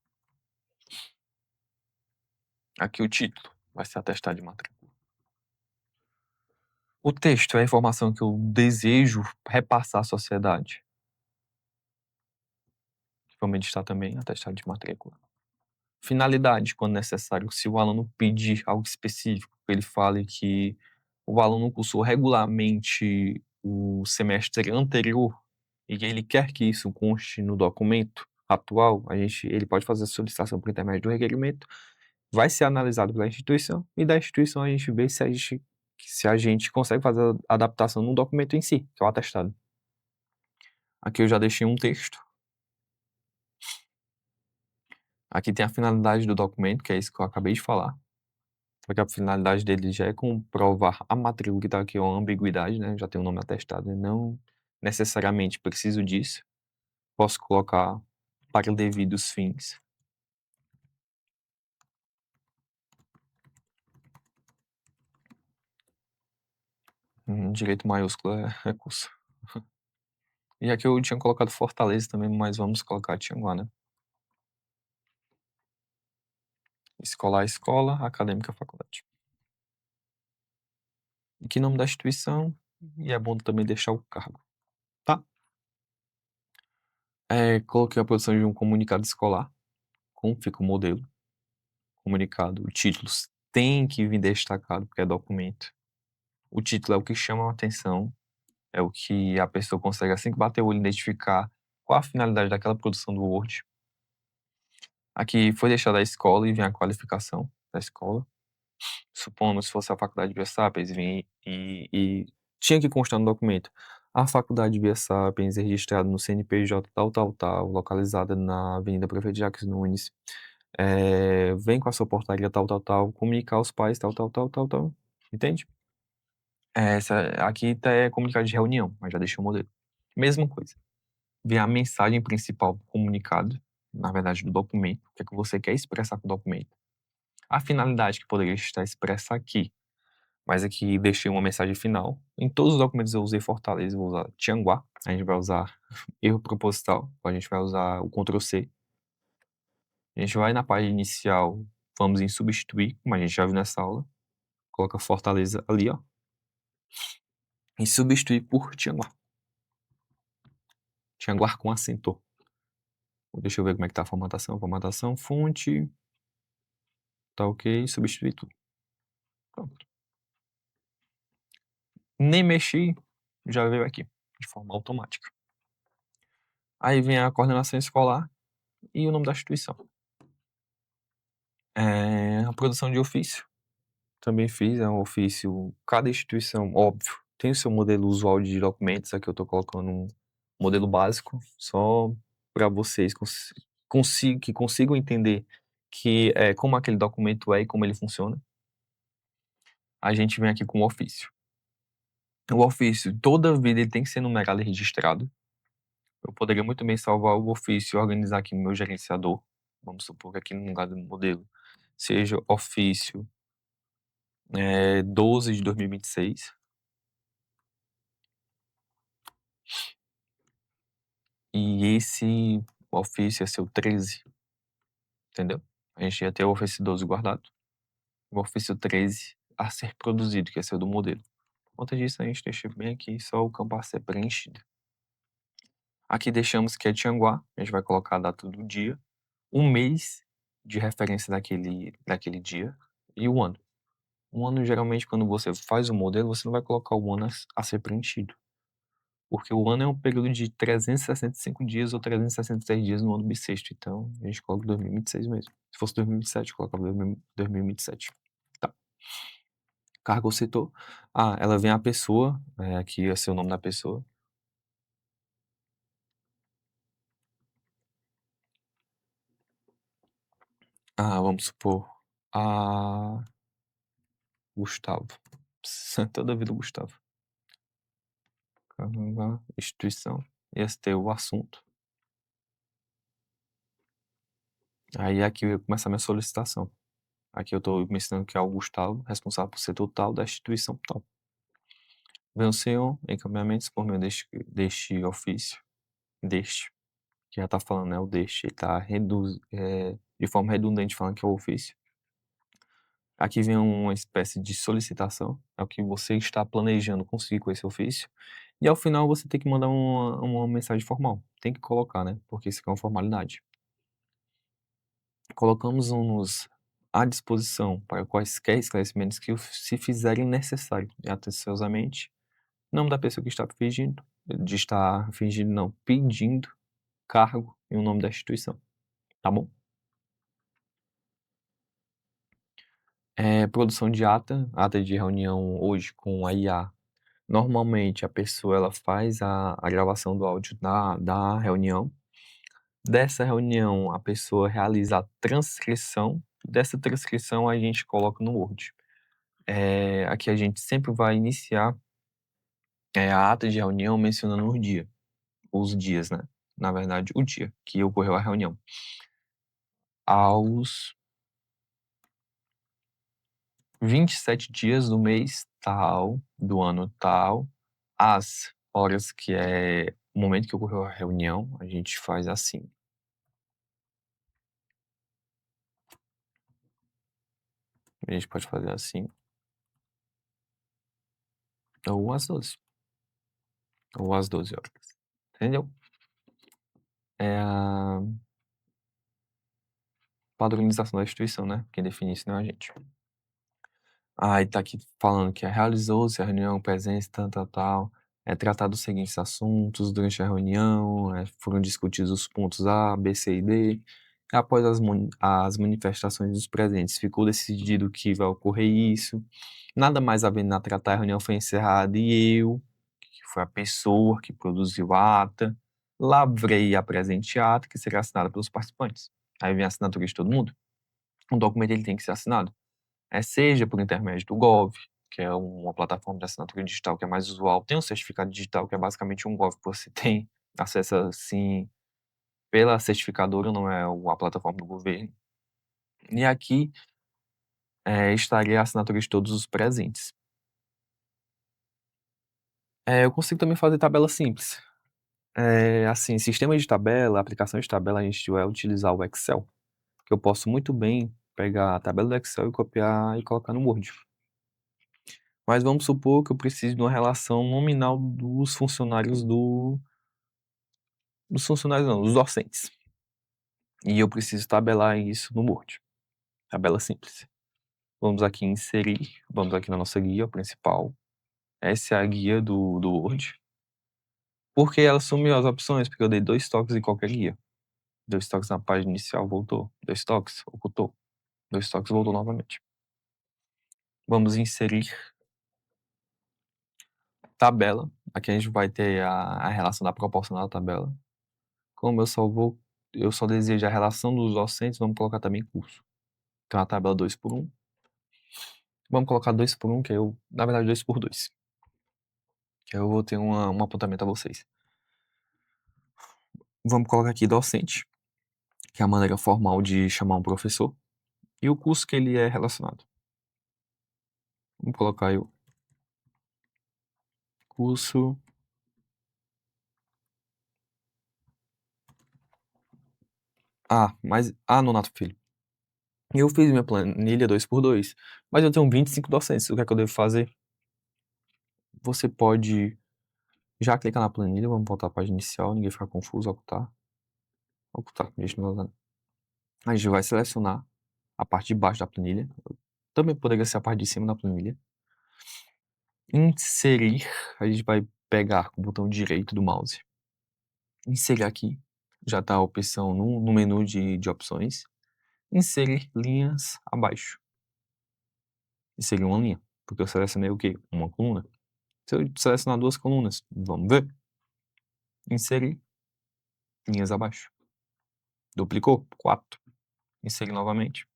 Aqui o título vai ser atestado de matrícula. O texto é a informação que eu desejo repassar à sociedade. Que realmente está também atestado de matrícula. Finalidade, quando necessário, se o aluno pedir algo específico, ele fale que o aluno cursou regularmente o semestre anterior e que ele quer que isso conste no documento atual, ele pode fazer a solicitação por intermédio do requerimento, vai ser analisado pela instituição e da instituição a gente vê se a gente consegue fazer a adaptação no documento em si, que é o atestado. Aqui eu já deixei um texto. Aqui tem a finalidade do documento, que é isso que eu acabei de falar. Só que a finalidade dele já é comprovar a matrícula que está aqui, ó, a ambiguidade, né, já tem o nome atestado, e não necessariamente preciso disso. Posso colocar para devidos fins. Direito maiúsculo é recurso. E aqui eu tinha colocado Fortaleza também, mas vamos colocar Tianguá, né. Escolar, escola, acadêmica, faculdade. E que nome da instituição, e é bom também deixar o cargo, tá. Coloquei a produção de um comunicado escolar, como fica o modelo, comunicado, títulos tem que vir destacado, porque é documento. O título é o que chama a atenção, é o que a pessoa consegue, assim que bater o olho, identificar qual a finalidade daquela produção do Word. Aqui foi deixada a escola e vem a qualificação da escola. Supondo, se fosse a faculdade de Via Sapiens, vem e tinha que constar no documento. A faculdade de Via Sapiens é registrada no CNPJ tal, tal, tal, localizada na Avenida Prefeito Jacques Nunes. Vem com a sua portaria tal, tal, tal, comunicar aos pais tal, tal, tal, tal, tal. Entende? Essa aqui tá comunicado de reunião, mas já deixei o modelo. Mesma coisa. Vem a mensagem principal do comunicado, na verdade do documento, o que é que você quer expressar com o documento. A finalidade que poderia estar expressa aqui, Mas aqui deixei uma mensagem final. Em todos os documentos eu usei Fortaleza, vou usar Tianguá. A gente vai usar erro proposital, a gente vai usar o Ctrl C. A gente vai na página inicial, vamos em substituir, como a gente já viu nessa aula. Coloca Fortaleza ali, ó. E substituir por Tianguá. Tianguá com acento. Deixa eu ver como é que tá a formatação. Formatação, fonte. Tá ok, substituir tudo. Pronto. Nem mexi, já veio aqui, de forma automática. Aí vem a coordenação escolar e o nome da instituição. A produção de ofício. Também fiz, é um ofício. Cada instituição, óbvio, tem o seu modelo usual de documentos. Aqui eu tô colocando um modelo básico, só para vocês que consigam entender como aquele documento é e como ele funciona. A gente vem aqui com o ofício. O ofício, toda vida ele tem que ser numerado e registrado. Eu poderia muito bem salvar o ofício e organizar aqui no meu gerenciador. Vamos supor que aqui no lugar do modelo seja ofício 12 de 2026. E esse ofício ia ser o 13, entendeu? A gente ia ter o ofício 12 guardado. O ofício 13 a ser produzido, que ia ser o do modelo. Por conta disso, a gente deixa bem aqui só o campo a ser preenchido. Aqui deixamos que é Tianguá, a gente vai colocar a data do dia, um mês de referência daquele dia e o ano. Um ano, geralmente, quando você faz o modelo, você não vai colocar o ano a ser preenchido. Porque o ano é um período de 365 dias ou 366 dias no ano bissexto. Então, a gente coloca 2026 mesmo. Se fosse 2027, colocava 2027. Tá. Cargo ou setor. Ela vem a pessoa. Aqui ia ser o nome da pessoa. Vamos supor. Gustavo. Toda vida Gustavo. Caramba, instituição. Ia ter o assunto. Aí aqui começa a minha solicitação. Aqui eu estou mencionando que é o Gustavo, responsável por setor tal da instituição tal. Vem o senhor, encaminhamentos por meio deste ofício, que já está falando, né? O deste, ele está de forma redundante falando que é o ofício. Aqui vem uma espécie de solicitação, é o que você está planejando conseguir com esse ofício. E ao final você tem que mandar uma mensagem formal. Tem que colocar, né? Porque isso aqui é uma formalidade. Colocamos-nos à disposição para quaisquer esclarecimentos que se fizerem necessário, e atenciosamente, nome da pessoa que está fingindo não, pedindo cargo e o nome da instituição, tá bom? Produção de ata de reunião hoje com a IA. Normalmente a pessoa ela faz a gravação do áudio da reunião. Dessa reunião a pessoa realiza a transcrição. Dessa transcrição a gente coloca no Word. Aqui a gente sempre vai iniciar a ata de reunião mencionando os dias, né? Na verdade, o dia que ocorreu a reunião. Aos 27 dias do mês tal, do ano tal, às horas que é o momento que ocorreu a reunião, a gente faz assim. A gente pode fazer assim. Ou às 12. Ou às 12 horas. Entendeu? É a padronização da instituição, né? Quem define isso não é a gente. E tá aqui falando que realizou-se a reunião, presença, tal, tal, tal. Tratado os seguintes assuntos durante a reunião, foram discutidos os pontos A, B, C e D. Após as manifestações dos presentes, ficou decidido que vai ocorrer isso. Nada mais havendo a tratar, a reunião foi encerrada e eu, que foi a pessoa que produziu a ata, lavrei a presente ata, que será assinada pelos participantes. Aí vem a assinatura de todo mundo. Um documento ele tem que ser assinado seja por intermédio do Gov, que é uma plataforma de assinatura digital que é mais usual, tem um certificado digital que é basicamente um Gov que você tem acesso assim pela certificadora, não é a plataforma do governo. E aqui estaria a assinatura de todos os presentes. Eu consigo também fazer tabela simples. Assim, sistema de tabela, aplicação de tabela, a gente vai utilizar o Excel, que eu posso muito bem pegar a tabela do Excel e copiar e colocar no Word. Mas vamos supor que eu preciso de uma relação nominal dos funcionários não, dos docentes. E eu preciso tabelar isso no Word. Tabela simples. Vamos aqui inserir, vamos aqui na nossa guia principal. Essa é a guia do Word. Por que ela sumiu as opções? Porque eu dei 2 toques em qualquer guia. 2 toques na página inicial, voltou. 2 toques, ocultou. 2 toques, voltou novamente. Vamos inserir tabela. Aqui a gente vai ter a relação da proporcional da tabela. Como eu só desejo a relação dos docentes, vamos colocar também curso. Então a tabela 2 por 1. Vamos colocar 2 por 1, que eu, na verdade 2 por 2. Que eu vou ter um apontamento a vocês. Vamos colocar aqui docente, que é a maneira formal de chamar um professor, e o curso que ele é relacionado. Vamos colocar aí o curso. Nonato Filho. Eu fiz minha planilha 2 por 2, mas eu tenho 25 docentes. O que é que eu devo fazer? Você pode já clicar na planilha, vamos voltar à página inicial, ninguém ficar confuso, ocultar. Ocultar, deixa eu não. A gente vai selecionar a parte de baixo da planilha. Também poderia ser a parte de cima da planilha. Inserir, a gente vai pegar com o botão direito do mouse. Inserir aqui, já está a opção no menu de opções. Inserir linhas abaixo. Inserir uma linha, porque eu selecionei o quê? Uma coluna. Se eu selecionar 2 colunas, vamos ver. Inserir linhas abaixo. Duplicou? 4. Inserir novamente.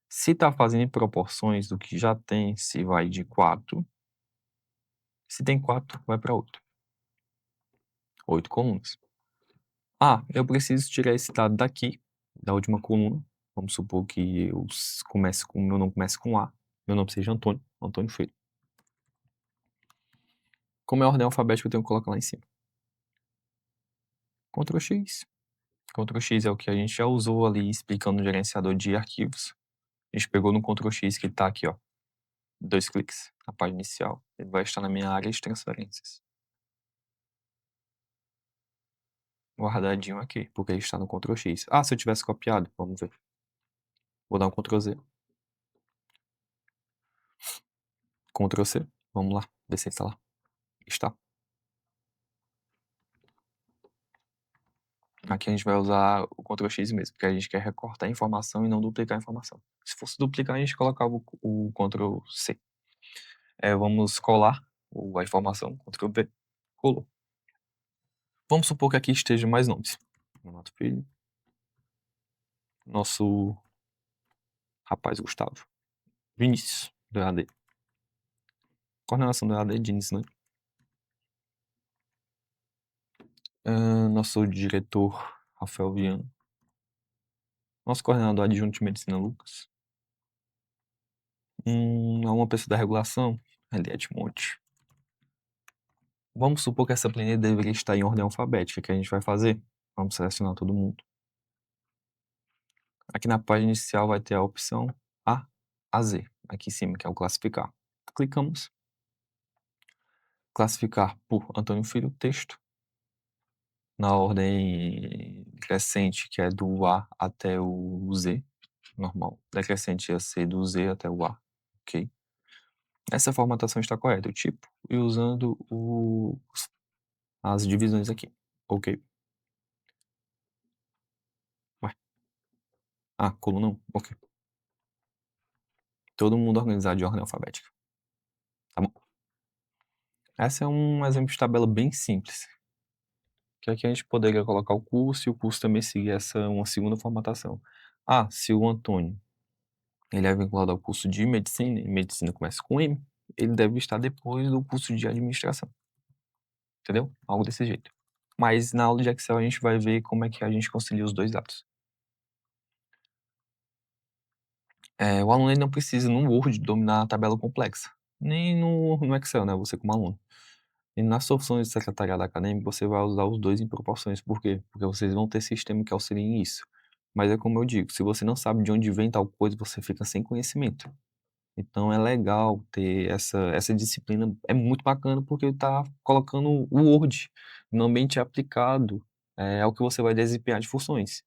Se está fazendo em proporções do que já tem, se vai de 4. Se tem 4, vai para 8. 8 colunas. Eu preciso tirar esse dado daqui, da última coluna. Vamos supor que meu nome comece com A. Meu nome seja Antônio, Antônio Filho. Como é a ordem alfabética, eu tenho que colocar lá em cima. Ctrl X. Ctrl X é o que a gente já usou ali explicando o gerenciador de arquivos. A gente pegou no Ctrl X que está aqui, ó. 2 cliques na página inicial. Ele vai estar na minha área de transferências. Guardadinho aqui, porque ele está no Ctrl X. Se eu tivesse copiado, vamos ver. Vou dar um Ctrl Z. Ctrl C. Vamos lá, ver se está lá. Está. Aqui a gente vai usar o Ctrl X mesmo, porque a gente quer recortar a informação e não duplicar a informação. Se fosse duplicar, a gente colocava o Ctrl C. Vamos colar a informação, Ctrl V. Colou. Vamos supor que aqui esteja mais nomes. Renato Filho. Nosso rapaz Gustavo. Vinícius, do EAD. Coordenação do EAD, Diniz, né? Nosso diretor, Rafael Viana. Nosso coordenador adjunto de medicina, Lucas. Uma pessoa da regulação, Eliette Monte. Vamos supor que essa planilha deveria estar em ordem alfabética. O que a gente vai fazer? Vamos selecionar todo mundo. Aqui na página inicial vai ter a opção A a Z, aqui em cima, que é o classificar. Clicamos. Classificar por Antônio Filho, texto. Na ordem crescente, que é do A até o Z, normal. Decrescente ia ser do Z até o A, ok? Essa formatação está correta, o tipo, e usando as divisões aqui, ok? Ué. Coluna não, ok. Todo mundo organizado de ordem alfabética. Tá bom? Esse é um exemplo de tabela bem simples. Que aqui a gente poderia colocar o curso e o curso também seguir uma segunda formatação. Se o Antônio ele é vinculado ao curso de medicina, e medicina começa com M, ele deve estar depois do curso de administração. Entendeu? Algo desse jeito. Mas na aula de Excel a gente vai ver como é que a gente concilia os dois dados. O aluno ele não precisa, no Word, dominar a tabela complexa. nem no Excel, né, você como aluno. E nas soluções de secretariado acadêmico, você vai usar os 2 em proporções, por quê? Porque vocês vão ter sistema que auxiliem isso. Mas é como eu digo, se você não sabe de onde vem tal coisa, você fica sem conhecimento. Então é legal ter essa disciplina, é muito bacana, porque tá colocando o Word no ambiente aplicado, ao que você vai desempenhar de funções,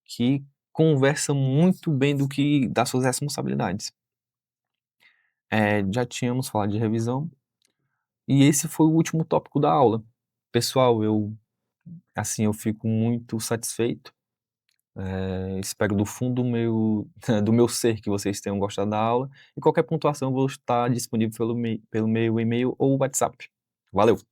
que conversa muito bem do que das suas responsabilidades. Já tínhamos falado de revisão, e esse foi o último tópico da aula. Pessoal, eu fico muito satisfeito, espero do fundo do meu ser que vocês tenham gostado da aula, e qualquer pontuação eu vou estar disponível pelo meu e-mail ou WhatsApp. Valeu!